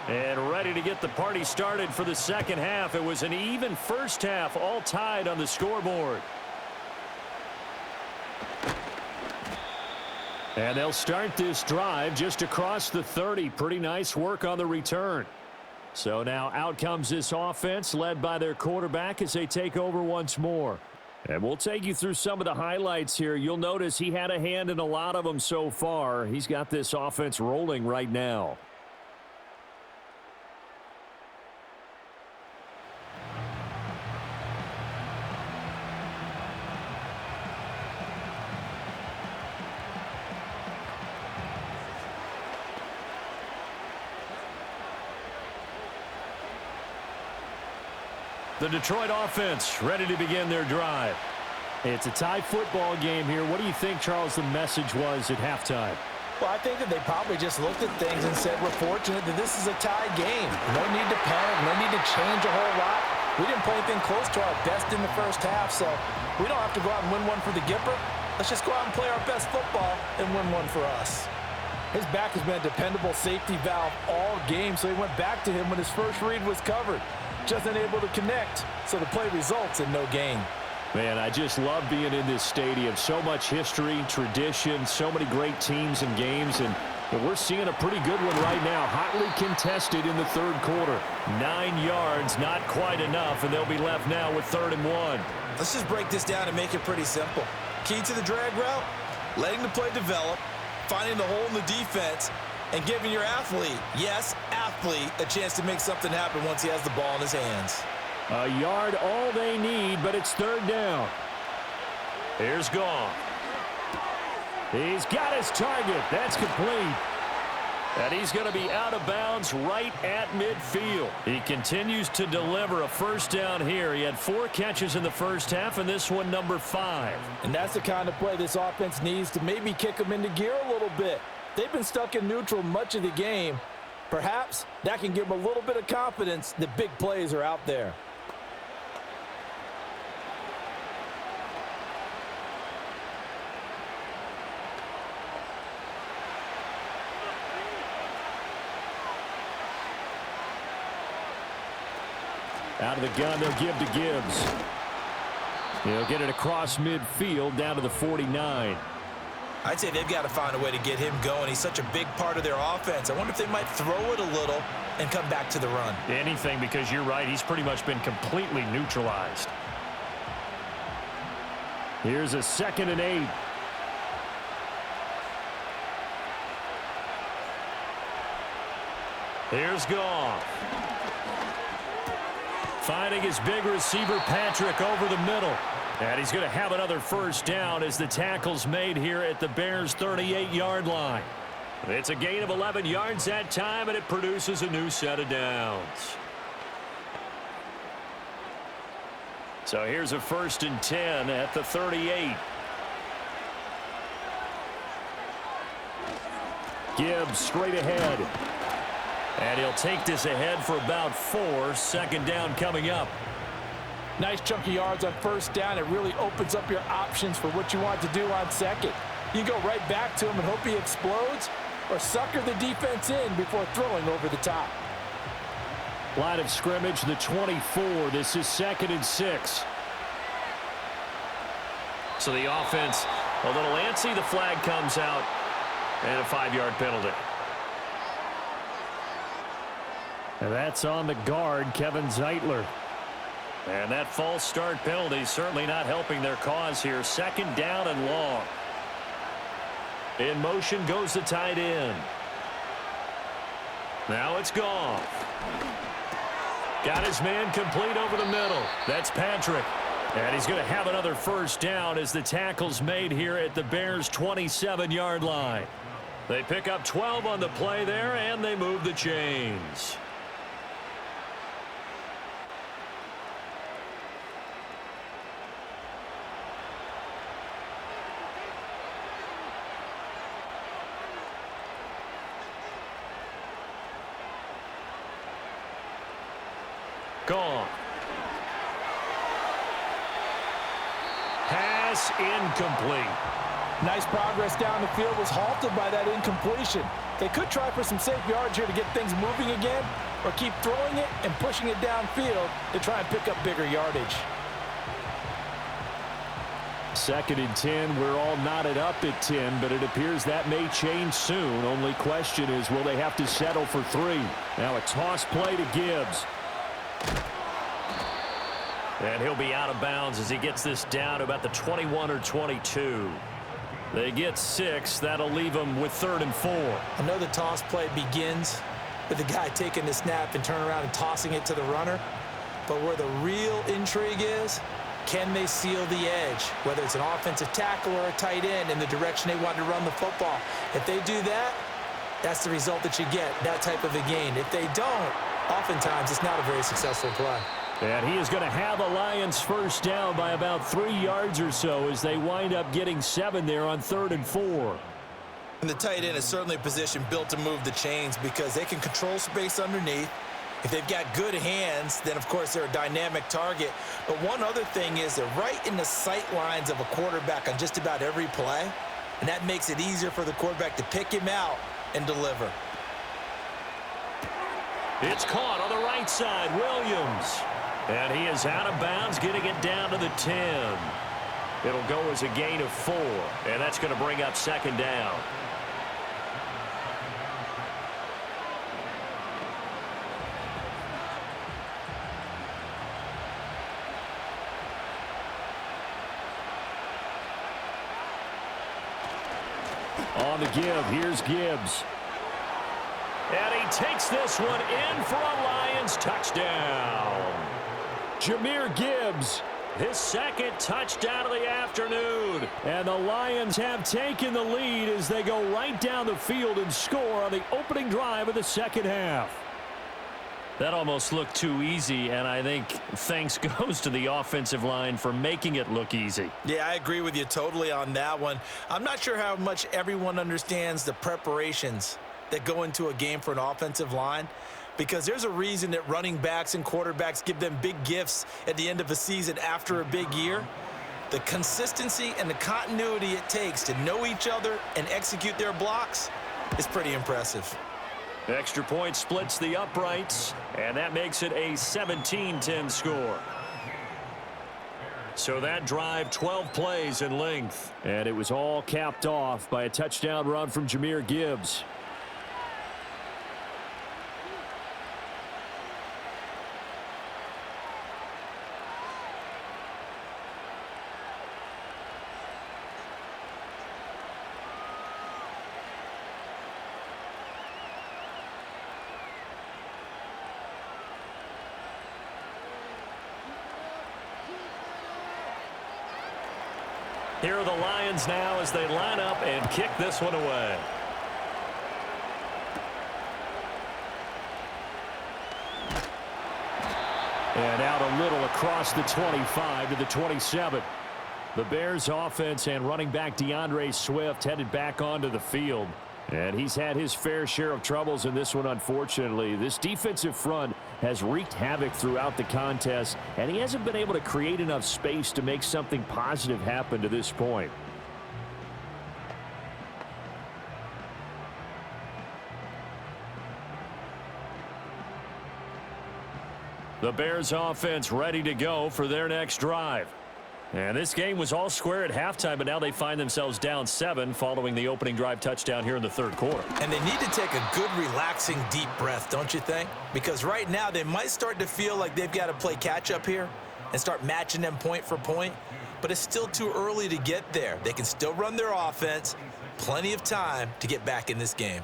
And ready to get the party started for the second half. It was an even first half, all tied on the scoreboard. And they'll start this drive just across the 30. Pretty nice work on the return. So now out comes this offense led by their quarterback as they take over once more. And we'll take you through some of the highlights here. You'll notice he had a hand in a lot of them so far. He's got this offense rolling right now. The Detroit offense ready to begin their drive. It's a tie football game here. What do you think, Charles, the message was at halftime? Well, I think that they probably just looked at things and said, we're fortunate that this is a tie game. No need to panic, no need to change a whole lot. We didn't play anything close to our best in the first half, so we don't have to go out and win one for the Gipper. Let's just go out and play our best football and win one for us. His back has been a dependable safety valve all game, so he went back to him when his first read was covered. Just unable to connect, so the play results in no gain. Man, I just love being in this stadium. So much history, tradition, so many great teams and games, and we're seeing a pretty good one right now. Hotly contested in the third quarter. 9 yards, not quite enough, and they'll be left now with 3rd and 1. Let's just break this down and make it pretty simple. Key to the drag route, letting the play develop, finding the hole in the defense, and giving your athlete, yes, athlete, a chance to make something happen once he has the ball in his hands. A yard all they need, but it's 3rd down. Here's Goff. He's got his target. That's complete. And he's going to be out of bounds right at midfield. He continues to deliver a first down here. He had 4 catches in the first half, and this one number 5. And that's the kind of play this offense needs to maybe kick them into gear a little bit. They've been stuck in neutral much of the game. Perhaps that can give them a little bit of confidence that big plays are out there. Out of the gun, they'll give to Gibbs. He'll get it across midfield down to the 49. I'd say they've got to find a way to get him going. He's such a big part of their offense. I wonder if they might throw it a little and come back to the run. Anything, because you're right. He's pretty much been completely neutralized. Here's a 2nd and 8. Here's Goff. Finding his big receiver, Patrick, over the middle. And he's going to have another first down as the tackle's made here at the Bears' 38-yard line. It's a gain of 11 yards that time, and it produces a new set of downs. So here's a 1st and 10 at the 38. Gibbs straight ahead. And he'll take this ahead for about 4. 2nd down coming up. Nice chunk of yards on 1st down. It really opens up your options for what you want to do on 2nd. You go right back to him and hope he explodes, or sucker the defense in before throwing over the top. Line of scrimmage, the 24. This is 2nd and 6. So the offense a little antsy. The flag comes out, and a 5-yard penalty. And that's on the guard, Kevin Zeitler. And that false start penalty certainly not helping their cause here. 2nd down and long. In motion goes the tight end. Now it's Goff. Got his man complete over the middle. That's Patrick. And he's going to have another first down as the tackle's made here at the Bears' 27-yard line. They pick up 12 on the play there, and they move the chains. Gone. Pass incomplete. Nice progress down the field was halted by that incompletion. They could try for some safe yards here to get things moving again, or keep throwing it and pushing it downfield to try and pick up bigger yardage. 2nd and 10. We're all knotted up at 10, but it appears that may change soon. Only question is, will they have to settle for 3? Now a toss play to Gibbs. And he'll be out of bounds as he gets this down to about the 21 or 22. They get 6. That'll leave them with 3rd and 4. I know the toss play begins with the guy taking the snap and turning around and tossing it to the runner. But where the real intrigue is, can they seal the edge? Whether it's an offensive tackle or a tight end in the direction they want to run the football. If they do that, that's the result that you get, that type of a gain. If they don't, oftentimes it's not a very successful play. And he is going to have the Lions first down by about 3 yards or so as they wind up getting 7 there on 3rd and 4. And the tight end is certainly a position built to move the chains because they can control space underneath. If they've got good hands, then of course they're a dynamic target. But one other thing is they're right in the sight lines of a quarterback on just about every play. And that makes it easier for the quarterback to pick him out and deliver. It's caught on the right side, Williams. And he is out of bounds, getting it down to the 10. It'll go as a gain of 4, and that's going to bring up 2nd down. On the give, here's Gibbs. And he takes this one in for a Lions touchdown. Jahmyr Gibbs, His 2nd touchdown of the afternoon. and the Lions have taken the lead as they go right down the field and score on the opening drive of the 2nd half. That almost looked too easy, and I think thanks goes to the offensive line for making it look easy. Yeah, I agree with you totally on that one. I'm not sure how much everyone understands the preparations that go into a game for an offensive line, because there's a reason that running backs and quarterbacks give them big gifts at the end of a season after a big year. The consistency and the continuity it takes to know each other and execute their blocks is pretty impressive. Extra point splits the uprights, and that makes it a 17-10 score. So that drive, 12 plays in length. And it was all capped off by a touchdown run from Jahmyr Gibbs. Here are the Lions now as they line up and kick this one away. And out a little across the 25 to the 27. The Bears offense and running back DeAndre Swift headed back onto the field. And he's had his fair share of troubles in this one, unfortunately. This defensive front has wreaked havoc throughout the contest, and he hasn't been able to create enough space to make something positive happen to this point. The Bears offense ready to go for their next drive. And this game was all square at halftime, but now they find themselves down 7 following the opening drive touchdown here in the third quarter. And they need to take a good, relaxing, deep breath, don't you think? Because right now they might start to feel like they've got to play catch-up here and start matching them point for point. But it's still too early to get there. They can still run their offense. Plenty of time to get back in this game.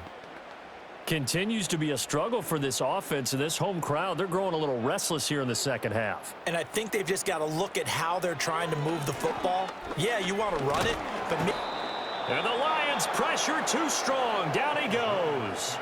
Continues to be a struggle for this offense, and this home crowd, they're growing a little restless here in the second half. And I think they've just got to look at how they're trying to move the football. Yeah, you want to run it, but... And the Lions pressure too strong. Down he goes.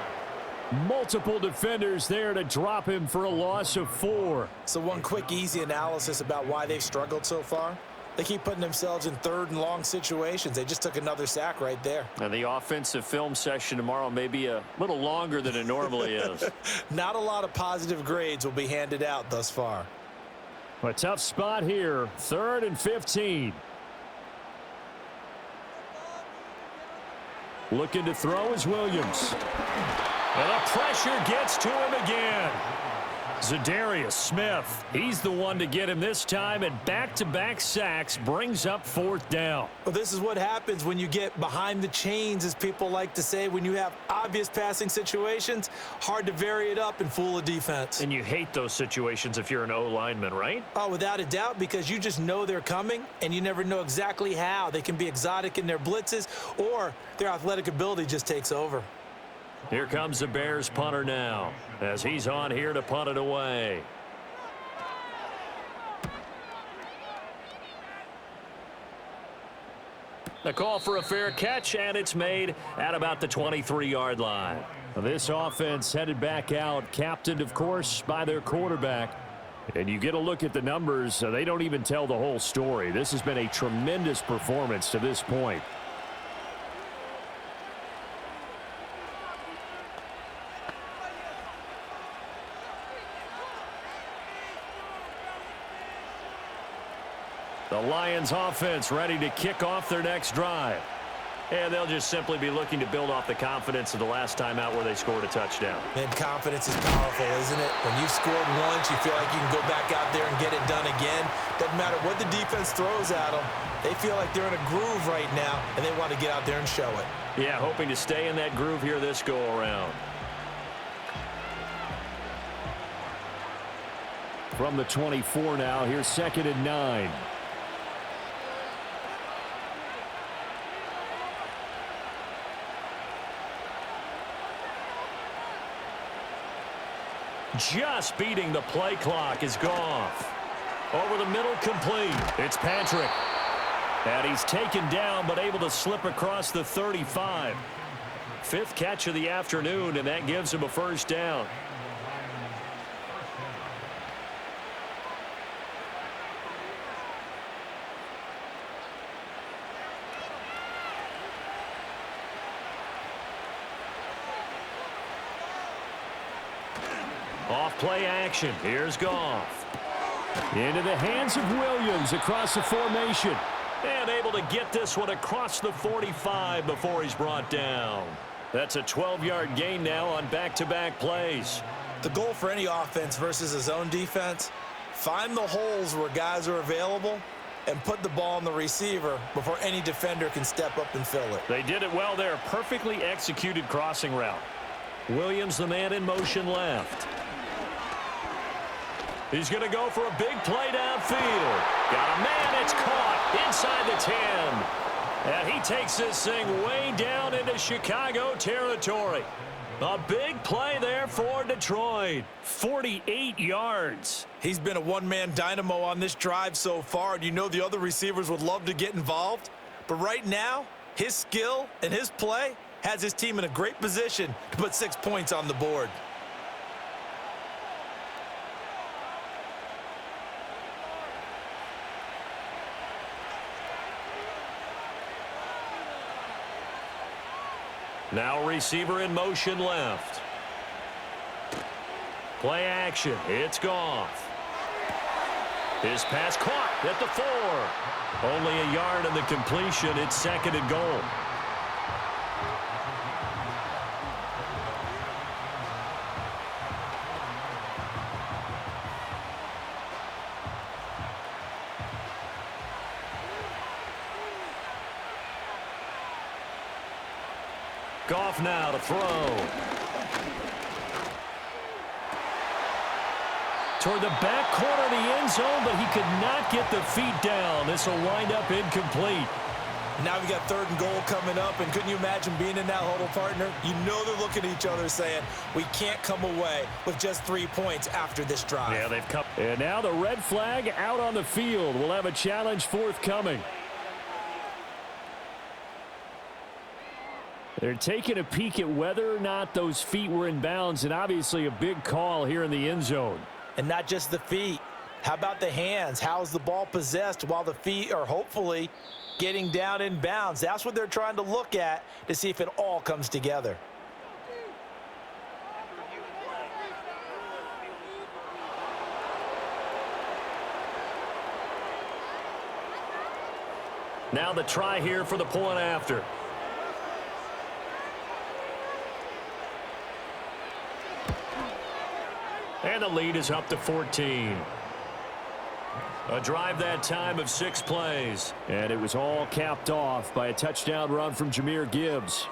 Multiple defenders there to drop him for a loss of 4. So one quick, easy analysis about why they've struggled so far. They keep putting themselves in third and long situations. They just took another sack right there. And the offensive film session tomorrow may be a little longer than it normally is. Not a lot of positive grades will be handed out thus far. A tough spot here. 3rd and 15. Looking to throw is Williams. And the pressure gets to him again. Zadarius Smith, he's the one to get him this time, and back-to-back sacks brings up 4th down. Well, this is what happens when you get behind the chains, as people like to say. When you have obvious passing situations, hard to vary it up and fool a defense. And you hate those situations if you're an O-lineman, right? Oh, without a doubt, because you just know they're coming, and you never know exactly how. They can be exotic in their blitzes, or their athletic ability just takes over. Here comes the Bears punter now, as he's on here to punt it away. The call for a fair catch, and it's made at about the 23-yard line. This offense headed back out, captained, of course, by their quarterback. And you get a look at the numbers, they don't even tell the whole story. This has been a tremendous performance to this point. The Lions offense ready to kick off their next drive. And they'll just simply be looking to build off the confidence of the last time out where they scored a touchdown. And confidence is powerful, isn't it? When you've scored once, you feel like you can go back out there and get it done again. Doesn't matter what the defense throws at them. They feel like they're in a groove right now, and they want to get out there and show it. Yeah, hoping to stay in that groove here this go-around. From the 24 now, here's 2nd and 9. Just beating the play clock is Goff. Over the middle, complete. It's Patrick. And he's taken down, but able to slip across the 35. 5th catch of the afternoon, and that gives him a 1st down. Off play action. Here's Goff. Into the hands of Williams across the formation. And able to get this one across the 45 before he's brought down. That's a 12-yard gain now on back-to-back plays. The goal for any offense versus a zone defense, find the holes where guys are available and put the ball on the receiver before any defender can step up and fill it. They did it well there. Perfectly executed crossing route. Williams, the man in motion left. He's going to go for a big play downfield. Got a man, it's caught inside the 10. And he takes this thing way down into Chicago territory. A big play there for Detroit. 48 yards. He's been a one-man dynamo on this drive so far, and you know the other receivers would love to get involved. But right now, his skill and his play has his team in a great position to put 6 points on the board. Now receiver in motion left. Play action. It's Goff. His pass caught at the 4. Only a yard in the completion. It's 2nd and goal. back off now to throw. Toward the back corner of the end zone, but he could not get the feet down. This will wind up incomplete. Now we got 3rd and goal coming up, and couldn't you imagine being in that huddle, partner? You know they're looking at each other saying, we can't come away with just 3 points after this drive. Yeah, they've come. And now the red flag out on the field. We'll have a challenge forthcoming. They're taking a peek at whether or not those feet were in bounds, and obviously a big call here in the end zone. And not just the feet. How about the hands? How's the ball possessed while the feet are hopefully getting down in bounds? That's what they're trying to look at to see if it all comes together. Now the try here for the point after. And the lead is up to 14. A drive that time of 6 plays. And it was all capped off by a touchdown run from Jahmyr Gibbs.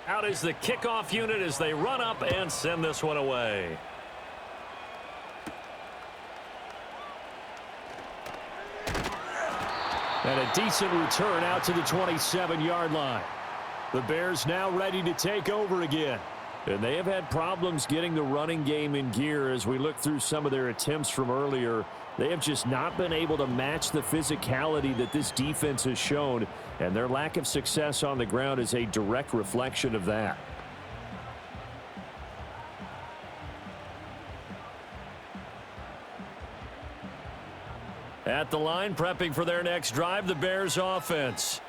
Out is the kickoff unit as they run up and send this one away. And a decent return out to the 27-yard line. The Bears now ready to take over again. And they have had problems getting the running game in gear as we look through some of their attempts from earlier. They have just not been able to match the physicality that this defense has shown, and their lack of success on the ground is a direct reflection of that. At the line, prepping for their next drive, the Bears offense.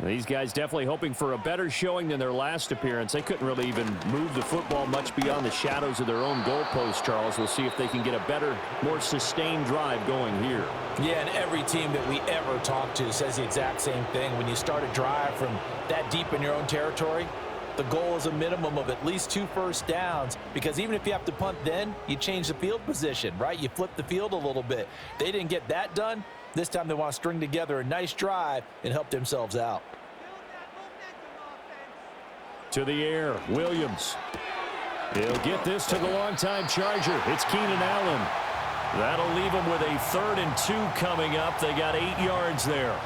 These guys definitely hoping for a better showing than their last appearance. They couldn't really even move the football much beyond the shadows of their own goalpost, Charles. We'll see if they can get a better, more sustained drive going here. Yeah, and every team that we ever talk to says the exact same thing. When you start a drive from that deep in your own territory, the goal is a minimum of at least 2 first downs, because even if you have to punt then, you change the field position, right? You flip the field a little bit. They didn't get that done. This time they want to string together a nice drive and help themselves out. To the air, Williams. He'll get this to the longtime Charger. It's Keenan Allen. That'll leave them with a 3rd and 2 coming up. They got 8 yards there.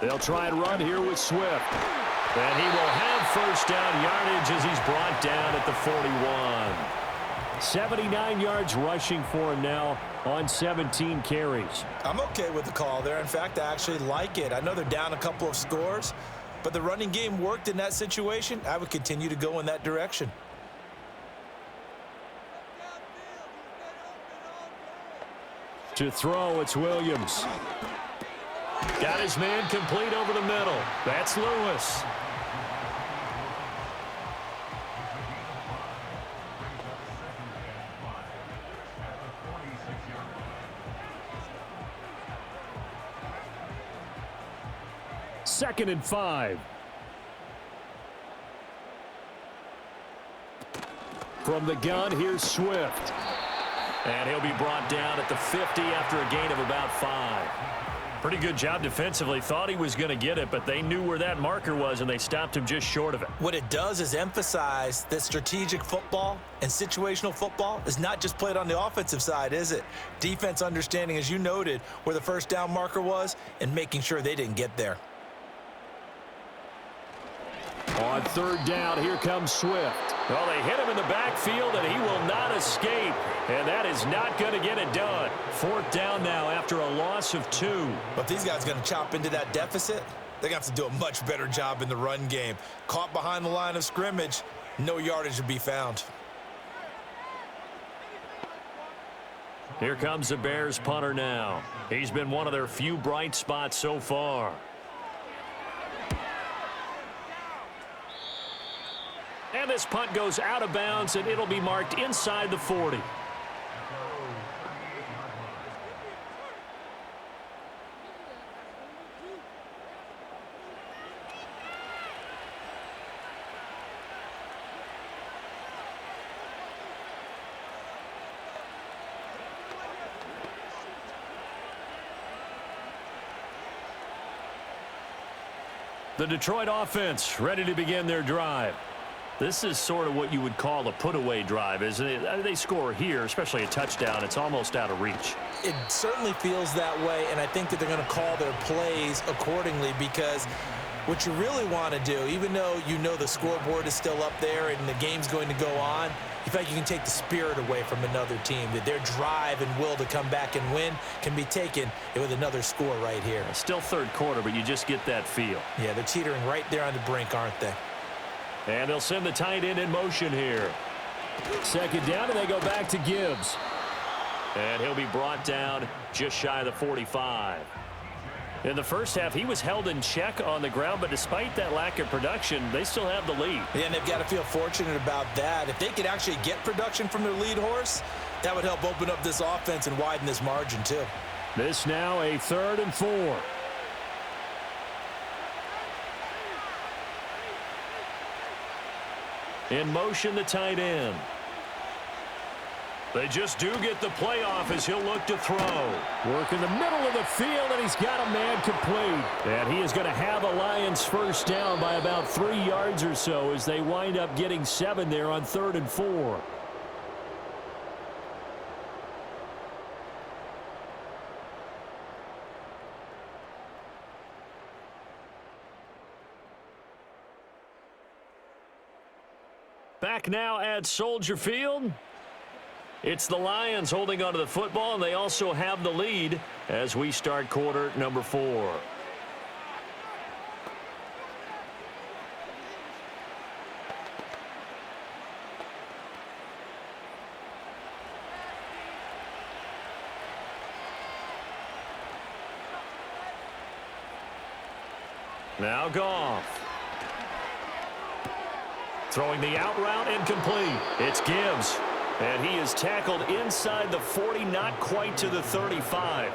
They'll try and run here with Swift. And he will have first down yardage as he's brought down at the 41. 79 yards rushing for him now on 17 carries. I'm okay with the call there. In fact, I actually like it. I know they're down a couple of scores, but the running game worked in that situation. I would continue to go in that direction. To throw, it's Williams. Got his man complete over the middle. That's Lewis. Second and 5. From the gun, here's Swift. And he'll be brought down at the 50 after a gain of about 5. Pretty good job defensively. Thought he was going to get it, but they knew where that marker was, and they stopped him just short of it. What it does is emphasize that strategic football and situational football is not just played on the offensive side, is it? Defense understanding, as you noted, where the first down marker was and making sure they didn't get there. On 3rd down, here comes Swift. Well, they hit him in the backfield, and he will not escape. And that is not going to get it done. 4th down now after a loss of 2. But if these guys are going to chop into that deficit, they're going to have to do a much better job in the run game. Caught behind the line of scrimmage, no yardage to be found. Here comes the Bears punter now. He's been one of their few bright spots so far. And this punt goes out of bounds, and it'll be marked inside the 40. The Detroit offense ready to begin their drive. This is sort of what you would call a put-away drive, isn't it? They score here, especially a touchdown. It's almost out of reach. It certainly feels that way, and I think that they're going to call their plays accordingly, because what you really want to do, even though you know the scoreboard is still up there and the game's going to go on, you feel like you can take the spirit away from another team, that their drive and will to come back and win can be taken with another score right here. Still third quarter, but you just get that feel. Yeah, they're teetering right there on the brink, aren't they? And they'll send the tight end in motion here. Second down, and they go back to Gibbs. And he'll be brought down just shy of the 45. In the first half, he was held in check on the ground, but despite that lack of production, they still have the lead. Yeah, and they've got to feel fortunate about that. If they could actually get production from their lead horse, that would help open up this offense and widen this margin too. This now a 3rd and 4. In motion, the tight end. They just do get the playoff as he'll look to throw. Work in the middle of the field, and he's got a man complete. And he is going to have a Lions first down by about 3 yards or so as they wind up getting 7 there on 3rd and 4. Back now at Soldier Field. It's the Lions holding onto the football, and they also have the lead as we start quarter number 4. Now Goff. Throwing the out route, incomplete. It's Gibbs. And he is tackled inside the 40, not quite to the 35.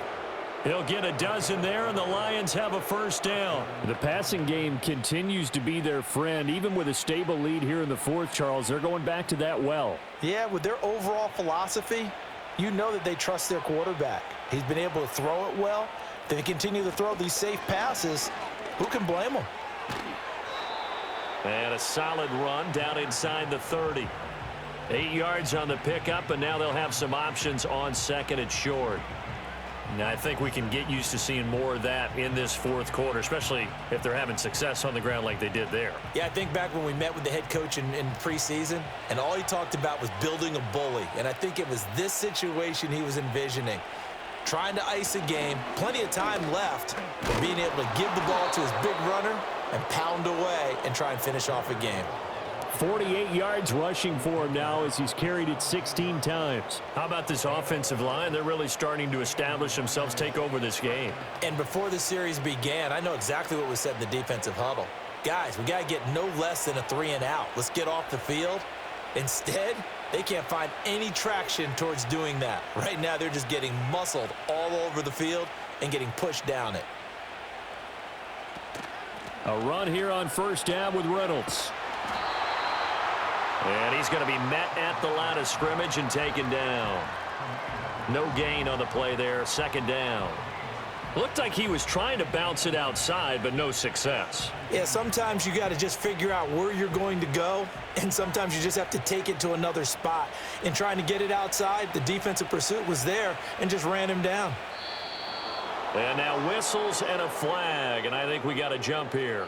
He'll get a dozen there, and the Lions have a first down. The passing game continues to be their friend. Even with a stable lead here in the 4th, Charles, they're going back to that well. Yeah, with their overall philosophy, you know that they trust their quarterback. He's been able to throw it well. If they continue to throw these safe passes, who can blame them? And a solid run down inside the 30. 8 yards on the pickup, and now they'll have some options on second and short. Now, I think we can get used to seeing more of that in this 4th quarter, especially if they're having success on the ground like they did there. Yeah, I think back when we met with the head coach in preseason, and all he talked about was building a bully. And I think it was this situation he was envisioning. Trying to ice a game, plenty of time left, but being able to give the ball to his big runner and pound away and try and finish off a game. 48 yards rushing for him now as he's carried it 16 times. How about this offensive line? They're really starting to establish themselves, take over this game. And before the series began, I know exactly what was said in the defensive huddle. Guys, we got to get no less than a 3 and out. Let's get off the field. Instead, they can't find any traction towards doing that. Right now, they're just getting muscled all over the field and getting pushed down it. A run here on first down with Reynolds. And he's going to be met at the line of scrimmage and taken down. No gain on the play there, second down. Looked like he was trying to bounce it outside, but no success. Yeah, sometimes you got to just figure out where you're going to go, and sometimes you just have to take it to another spot. In trying to get it outside, the defensive pursuit was there and just ran him down. And now whistles and a flag, and I think we got a jump here.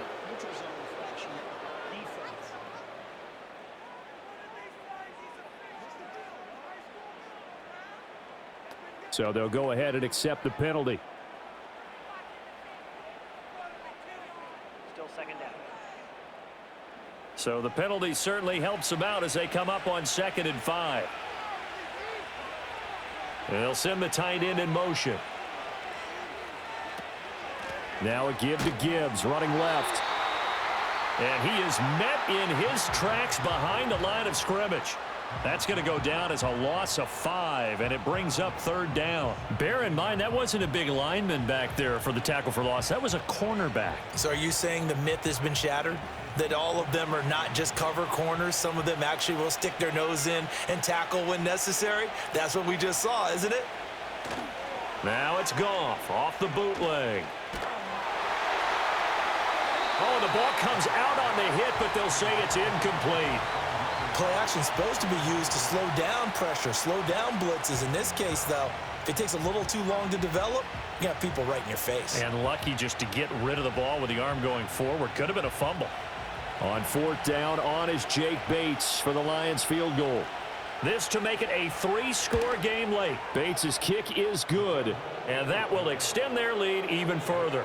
So they'll go ahead and accept the penalty. Still second down. So the penalty certainly helps them out as they come up on 2nd and 5. They'll send the tight end in motion. Now a give to Gibbs, running left. And he is met in his tracks behind the line of scrimmage. That's going to go down as a loss of 5, and it brings up 3rd down. Bear in mind, that wasn't a big lineman back there for the tackle for loss. That was a cornerback. So are you saying the myth has been shattered? That all of them are not just cover corners? Some of them actually will stick their nose in and tackle when necessary? That's what we just saw, isn't it? Now it's Goff off the bootleg. Oh, the ball comes out on the hit, but they'll say it's incomplete. Play action is supposed to be used to slow down pressure, slow down blitzes. In this case, though, if it takes a little too long to develop, you got people right in your face. And lucky just to get rid of the ball with the arm going forward. Could have been a fumble. On 4th down, on is Jake Bates for the Lions field goal. This to make it a 3-score game late. Bates' kick is good. And that will extend their lead even further.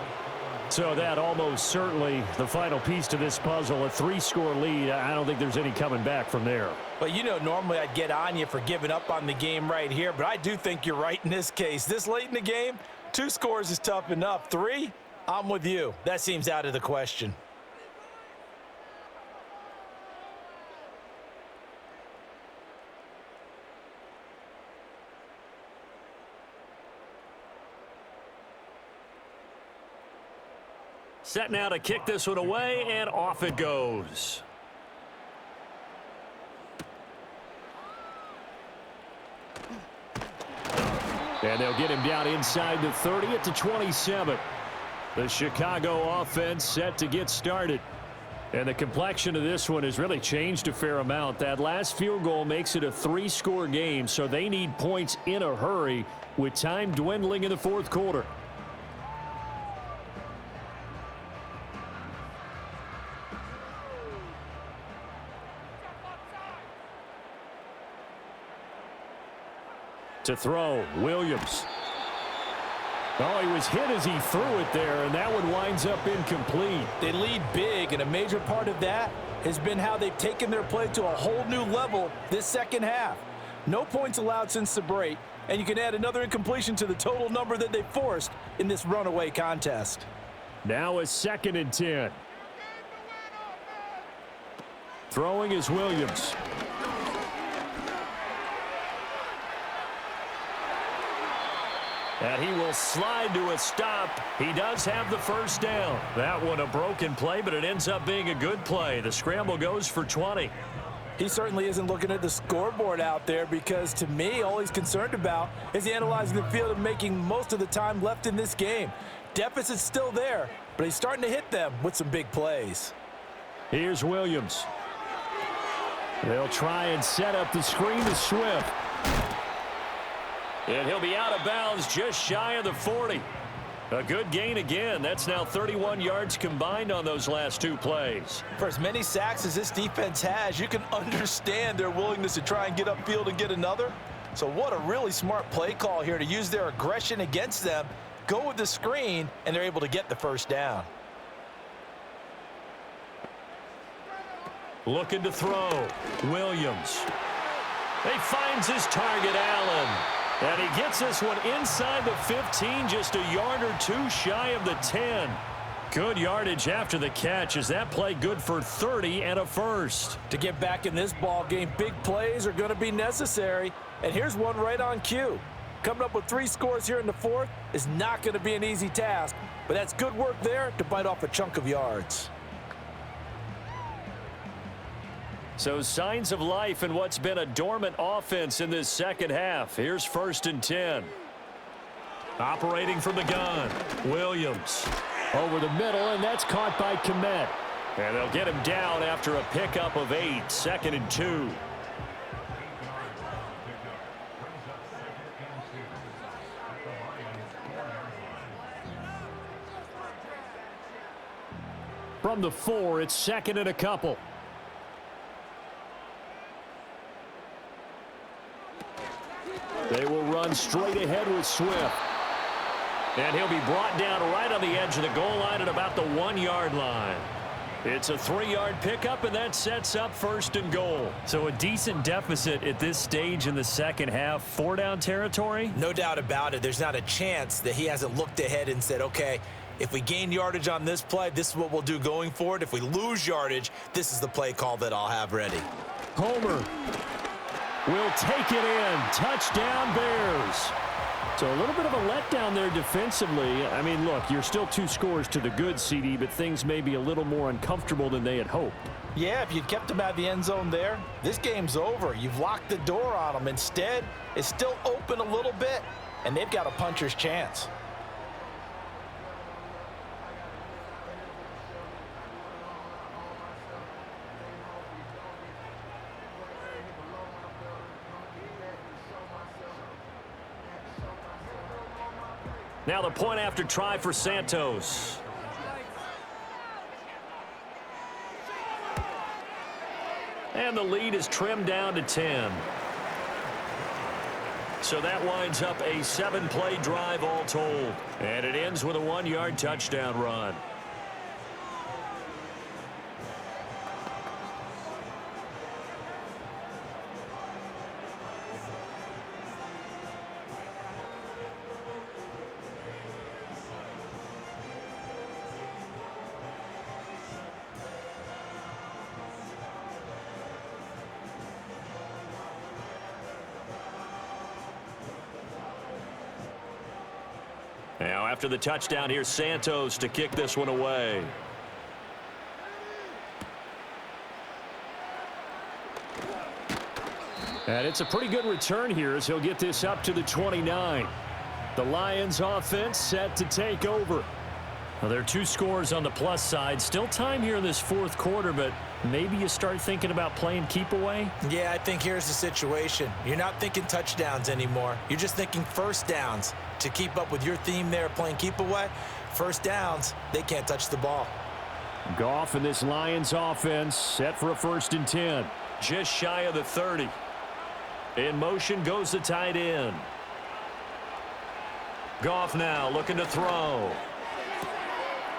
So that almost certainly the final piece to this puzzle, a 3-score lead. I don't think there's any coming back from there. But you know, normally I'd get on you for giving up on the game right here, but I do think you're right in this case. This late in the game, 2 scores is tough enough. 3, I'm with you. That seems out of the question. Set now to kick this one away, and off it goes. And they'll get him down inside the 30 at the 27. The Chicago offense set to get started. And the complexion of this one has really changed a fair amount. That last field goal makes it a 3-score game, so they need points in a hurry with time dwindling in the 4th quarter. To throw, Williams. Oh, he was hit as he threw it there, and that one winds up incomplete. They lead big, and a major part of that has been how they've taken their play to a whole new level this second half. No points allowed since the break, and you can add another incompletion to the total number that they forced in this runaway contest. Now a 2nd and 10. Throwing is Williams. And he will slide to a stop. He does have the 1st down. That one a broken play, but it ends up being a good play. The scramble goes for 20. He certainly isn't looking at the scoreboard out there because, to me, all he's concerned about is analyzing the field and making most of the time left in this game. Deficit's still there, but he's starting to hit them with some big plays. Here's Williams. They'll try and set up the screen to Swift. And he'll be out of bounds just shy of the 40. A good gain again. That's now 31 yards combined on those last 2 plays. For as many sacks as this defense has, you can understand their willingness to try and get upfield and get another. So what a really smart play call here to use their aggression against them, go with the screen, and they're able to get the 1st down. Looking to throw. Williams. He finds his target, Allen. And he gets this one inside the 15, just a yard or 2 shy of the 10. Good yardage after the catch. Is that play good for 30 and a 1st? To get back in this ball game, big plays are going to be necessary. And here's one right on cue. Coming up with 3 scores here in the 4th is not going to be an easy task, but that's good work there to bite off a chunk of yards. So signs of life in what's been a dormant offense in this second half. Here's 1st and 10. Operating from the gun, Williams. Over the middle, and that's caught by Kmet. And they'll get him down after a pickup of 8, 2nd and 2. From the 4, it's 2nd and a couple. They will run straight ahead with Swift. And he'll be brought down right on the edge of the goal line at about the 1-yard line. It's a 3-yard pickup, and that sets up 1st and goal. So a decent deficit at this stage in the second half. 4-down territory? No doubt about it. There's not a chance that he hasn't looked ahead and said, okay, if we gain yardage on this play, this is what we'll do going forward. If we lose yardage, this is the play call that I'll have ready. Homer will take it in. Touchdown, Bears. So a little bit of a letdown there defensively. I mean, look, you're still 2 scores to the good, CD, but things may be a little more uncomfortable than they had hoped. Yeah, if you'd kept him out of the end zone there, this game's over. You've locked the door on him. Instead, it's still open a little bit, and they've got a puncher's chance. Now the point after try for Santos. And the lead is trimmed down to 10. So that winds up a 7-play drive all told. And it ends with a 1-yard touchdown run. Now after the touchdown, here's Santos to kick this one away. And it's a pretty good return here as he'll get this up to the 29. The Lions offense set to take over. Well, there are 2 scores on the plus side. Still time here in this 4th quarter, but maybe you start thinking about playing keep away? Yeah, I think here's the situation. You're not thinking touchdowns anymore. You're just thinking first downs. To keep up with your theme there playing keep away, first downs, they can't touch the ball. Goff and this Lions offense set for a 1st and 10. Just shy of the 30. In motion goes the tight end. Goff now looking to throw.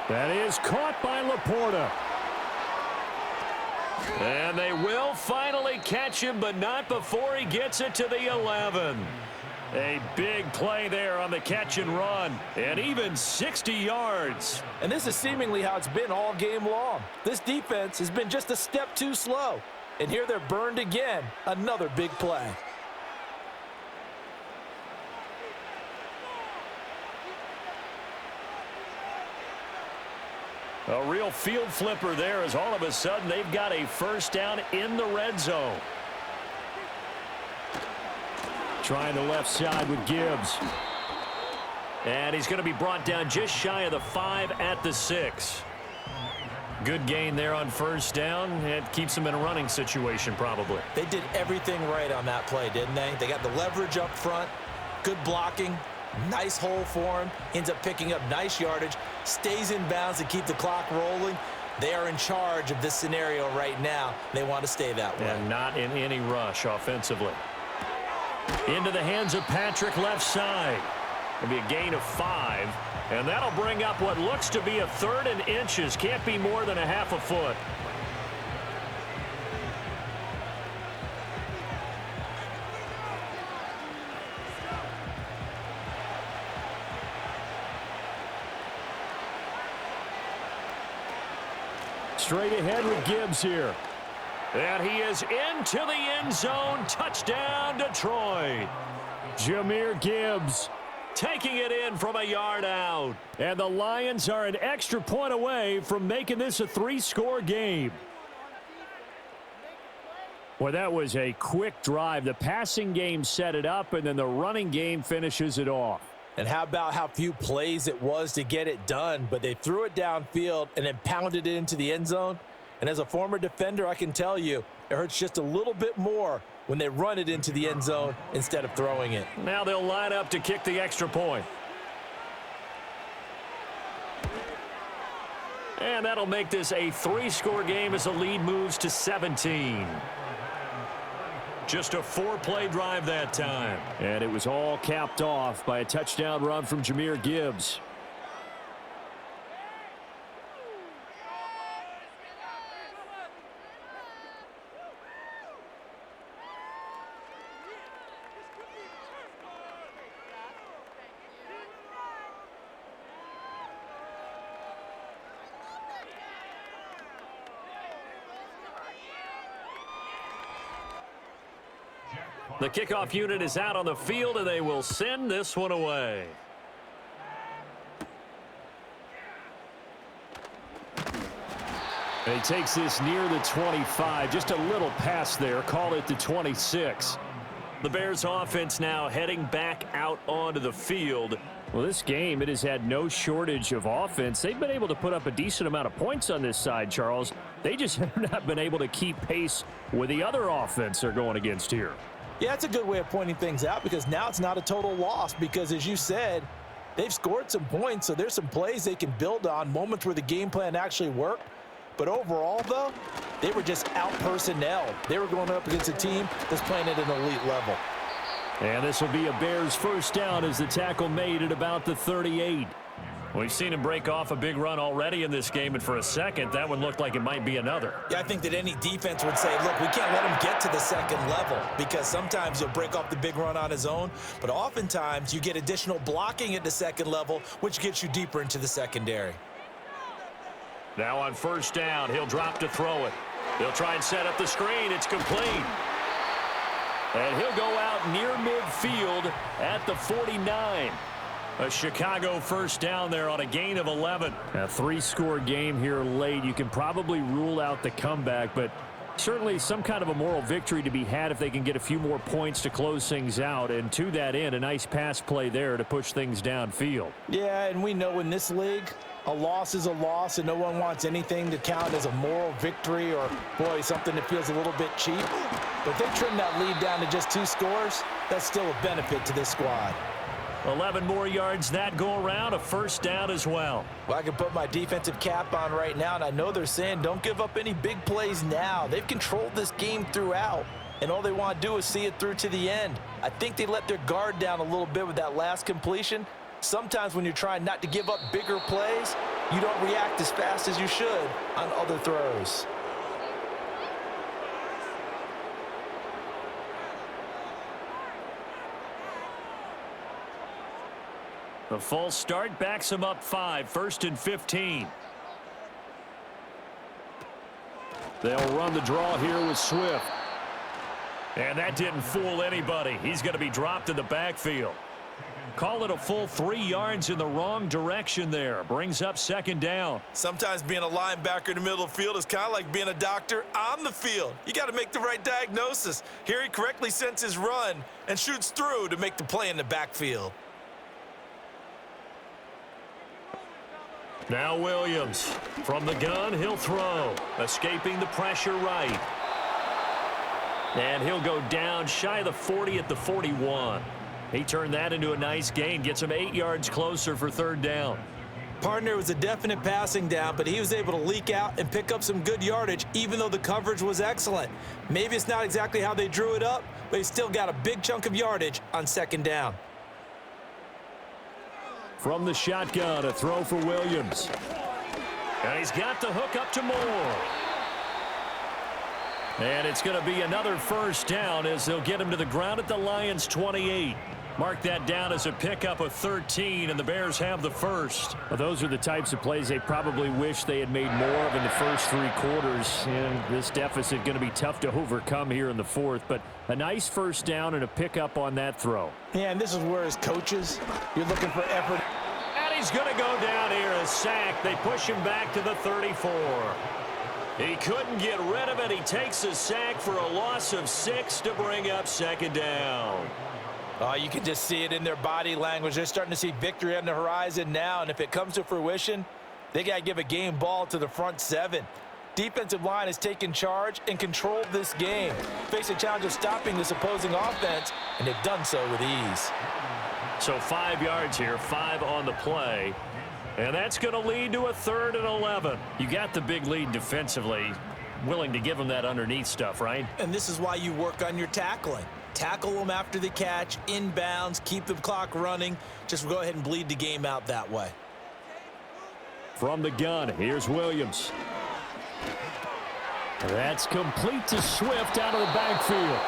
That is caught by Laporta. And they will finally catch him, but not before he gets it to the 11. A big play there on the catch and run, and even 60 yards. And this is seemingly how it's been all game long. This defense has been just a step too slow. And here they're burned again. Another big play. A real field flipper there as all of a sudden they've got a 1st down in the red zone. Trying the left side with Gibbs. And he's going to be brought down just shy of the 5 at the 6. Good gain there on 1st down. It keeps them in a running situation probably. They did everything right on that play, didn't they? They got the leverage up front, good blocking, nice hole for him, ends up picking up nice yardage, stays in bounds to keep the clock rolling. They are in charge of this scenario right now. They want to stay that way. And not in any rush offensively. Into the hands of Patrick left side. It'll be a gain of 5. And that'll bring up what looks to be a 3rd and inches. Can't be more than a half a foot. Straight ahead with Gibbs here. And he is into the end zone. Touchdown, Detroit. Jahmyr Gibbs taking it in from a yard out. And the Lions are an extra point away from making this a 3-score game. Well, that was a quick drive. The passing game set it up, and then the running game finishes it off. And how about how few plays it was to get it done, but they threw it downfield and then pounded it into the end zone. And as a former defender, I can tell you, it hurts just a little bit more when they run it into the end zone instead of throwing it. Now they'll line up to kick the extra point. And that'll make this a 3-score game as the lead moves to 17. Just a 4-play drive that time. And it was all capped off by a touchdown run from Jahmyr Gibbs. The kickoff unit is out on the field, and they will send this one away. He takes this near the 25. Just a little pass there. Call it the 26. The Bears offense now heading back out onto the field. Well, this game, it has had no shortage of offense. They've been able to put up a decent amount of points on this side, Charles. They just have not been able to keep pace with the other offense they're going against here. Yeah, that's a good way of pointing things out, because now it's not a total loss, because as you said, they've scored some points, so there's some plays they can build on, moments where the game plan actually worked. But overall, though, they were just out-personnel. They were going up against a team that's playing at an elite level. And this will be a Bears first down as the tackle made at about the 38. We've seen him break off a big run already in this game, and for a second, that one looked like it might be another. Yeah, I think that any defense would say, look, we can't let him get to the second level, because sometimes he'll break off the big run on his own, but oftentimes you get additional blocking at the second level, which gets you deeper into the secondary. Now on first down, he'll drop to throw it. They'll try and set up the screen. It's complete. And he'll go out near midfield at the 49. A Chicago first down there on a gain of 11. A 3-score game here late. You can probably rule out the comeback, but certainly some kind of a moral victory to be had if they can get a few more points to close things out. And to that end, a nice pass play there to push things downfield. Yeah, and we know in this league, a loss is a loss, and no one wants anything to count as a moral victory or, boy, something that feels a little bit cheap. But if they trim that lead down to just 2 scores, that's still a benefit to this squad. 11 more yards that go around, a first down as well. Well, I can put my defensive cap on right now, and I know they're saying don't give up any big plays now. They've controlled this game throughout, and all they want to do is see it through to the end. I think they let their guard down a little bit with that last completion. Sometimes when you're trying not to give up bigger plays, you don't react as fast as you should on other throws. The false start backs him up 5, 1st and 15. They'll run the draw here with Swift. And that didn't fool anybody. He's going to be dropped in the backfield. Call it a full 3 yards in the wrong direction there. Brings up second down. Sometimes being a linebacker in the middle of the field is kind of like being a doctor on the field. You got to make the right diagnosis. Here he correctly sends his run and shoots through to make the play in the backfield. Now Williams. From the gun, he'll throw. Escaping the pressure right. And he'll go down shy of the 40 at the 41. He turned that into a nice gain. Gets him 8 yards closer for third down. Partner was a definite passing down, but he was able to leak out and pick up some good yardage, even though the coverage was excellent. Maybe it's not exactly how they drew it up, but he still got a big chunk of yardage on second down. From the shotgun, a throw for Williams. And he's got the hook up to Moore. And it's going to be another first down as they'll get him to the ground at the Lions' 28. Mark that down as a pickup of 13, and the Bears have the first. Well, those are the types of plays they probably wish they had made more of in the first 3 quarters. And this deficit going to be tough to overcome here in the fourth. But a nice first down and a pickup on that throw. Yeah, and this is where as coaches, you're looking for effort. And he's going to go down here, a sack. They push him back to the 34. He couldn't get rid of it. He takes a sack for a loss of 6 to bring up second down. You can just see it in their body language. They're starting to see victory on the horizon now, and if it comes to fruition, they got to give a game ball to the front 7. Defensive line has taken charge and controlled this game. Face a challenge of stopping this opposing offense, and they've done so with ease. So 5 yards here, 5 on the play. And that's going to lead to a 3rd and 11. You got the big lead defensively. Willing to give them that underneath stuff, right? And this is why you work on your tackling. Tackle them after the catch, inbounds, keep the clock running. Just go ahead and bleed the game out that way. From the gun, here's Williams. That's complete to Swift out of the backfield.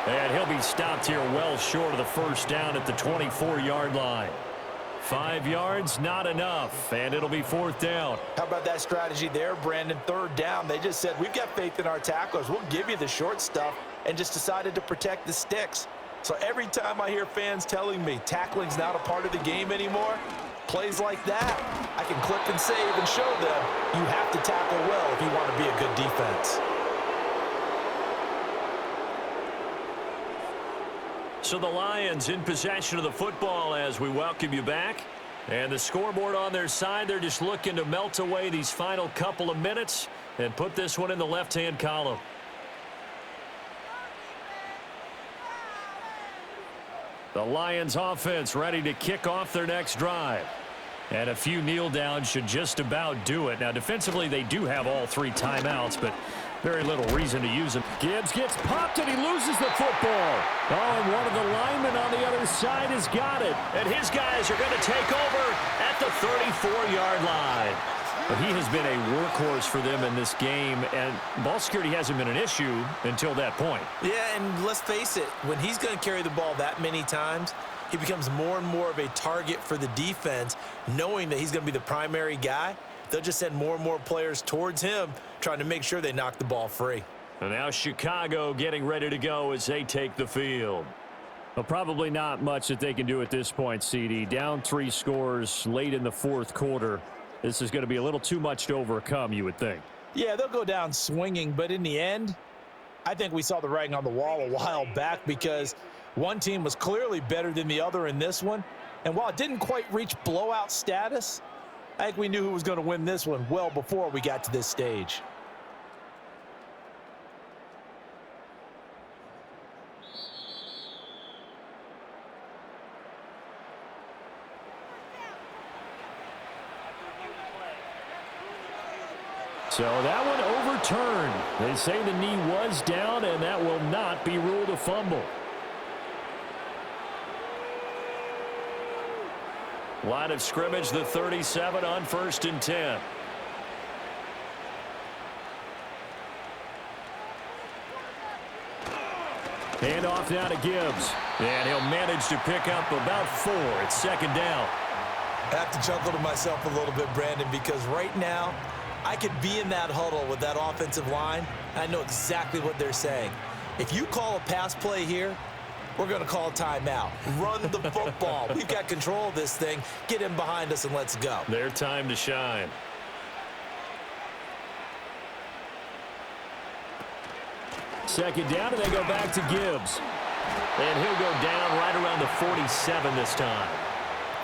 And he'll be stopped here well short of the first down at the 24-yard line. 5 yards, not enough, and it'll be 4th down. How about that strategy there, Brandon? 3rd down. They just said, we've got faith in our tacklers. We'll give you the short stuff. and just decided to protect the sticks. So every time I hear fans telling me tackling's not a part of the game anymore, plays like that, I can clip and save and show them you have to tackle well if you want to be a good defense. So the Lions in possession of the football as we welcome you back. And the scoreboard on their side, they're just looking to melt away these final couple of minutes and put this one in the left-hand column. The Lions offense ready to kick off their next drive. And a few kneel downs should just about do it. Now, defensively, they do have all 3 timeouts, but very little reason to use them. Gibbs gets popped, and he loses the football. Oh, and one of the linemen on the other side has got it. And his guys are going to take over at the 34-yard line. But he has been a workhorse for them in this game, and ball security hasn't been an issue until that point. Yeah, and let's face it, when he's going to carry the ball that many times, he becomes more and more of a target for the defense, knowing that he's going to be the primary guy. They'll just send more and more players towards him, trying to make sure they knock the ball free. And now Chicago getting ready to go as they take the field. Well, probably not much that they can do at this point, CD. Down 3 scores late in the 4th quarter. This is going to be a little too much to overcome, you would think. Yeah, they'll go down swinging, but in the end, I think we saw the writing on the wall a while back because one team was clearly better than the other in this one. And while it didn't quite reach blowout status, I think we knew who was going to win this one well before we got to this stage. So that one overturned. They say the knee was down, and that will not be ruled a fumble. Line of scrimmage, the 37 on 1st and 10. Hand off now to Gibbs. And he'll manage to pick up about 4. It's 2nd down. I have to chuckle to myself a little bit, Brandon, because right now I could be in that huddle with that offensive line. I know exactly what they're saying. If you call a pass play here, we're going to call a timeout. Run the football. We've got control of this thing. Get in behind us and let's go. Their time to shine. Second down, and they go back to Gibbs. And he'll go down right around the 47 this time.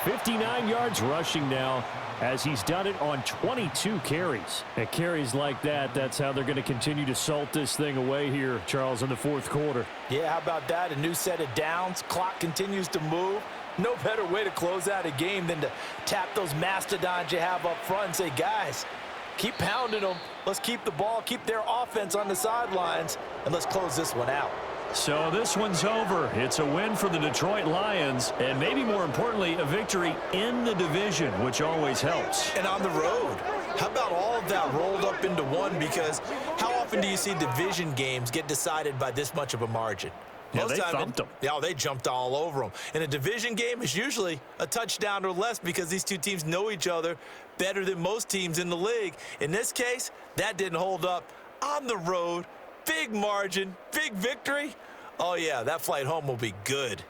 59 yards rushing now, as he's done it on 22 carries. At carries like that, that's how they're going to continue to salt this thing away here, Charles, in the 4th quarter. Yeah, how about that? A new set of downs. Clock continues to move. No better way to close out a game than to tap those mastodons you have up front and say, guys, keep pounding them. Let's keep the ball, keep their offense on the sidelines, and let's close this one out. So this one's over. It's a win for the Detroit Lions, and maybe more importantly, a victory in the division, which always helps. And on the road. How about all of that rolled up into one? Because how often do you see division games get decided by this much of a margin? Yeah, they thumped them. Yeah, they jumped all over them. And a division game is usually a touchdown or less because these two teams know each other better than most teams in the league. In this case, that didn't hold up. On the road, big margin, big victory. Oh, yeah, that flight home will be good.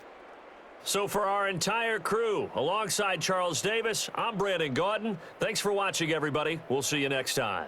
So for our entire crew, alongside Charles Davis, I'm Brandon Gaudin. Thanks for watching, everybody. We'll see you next time.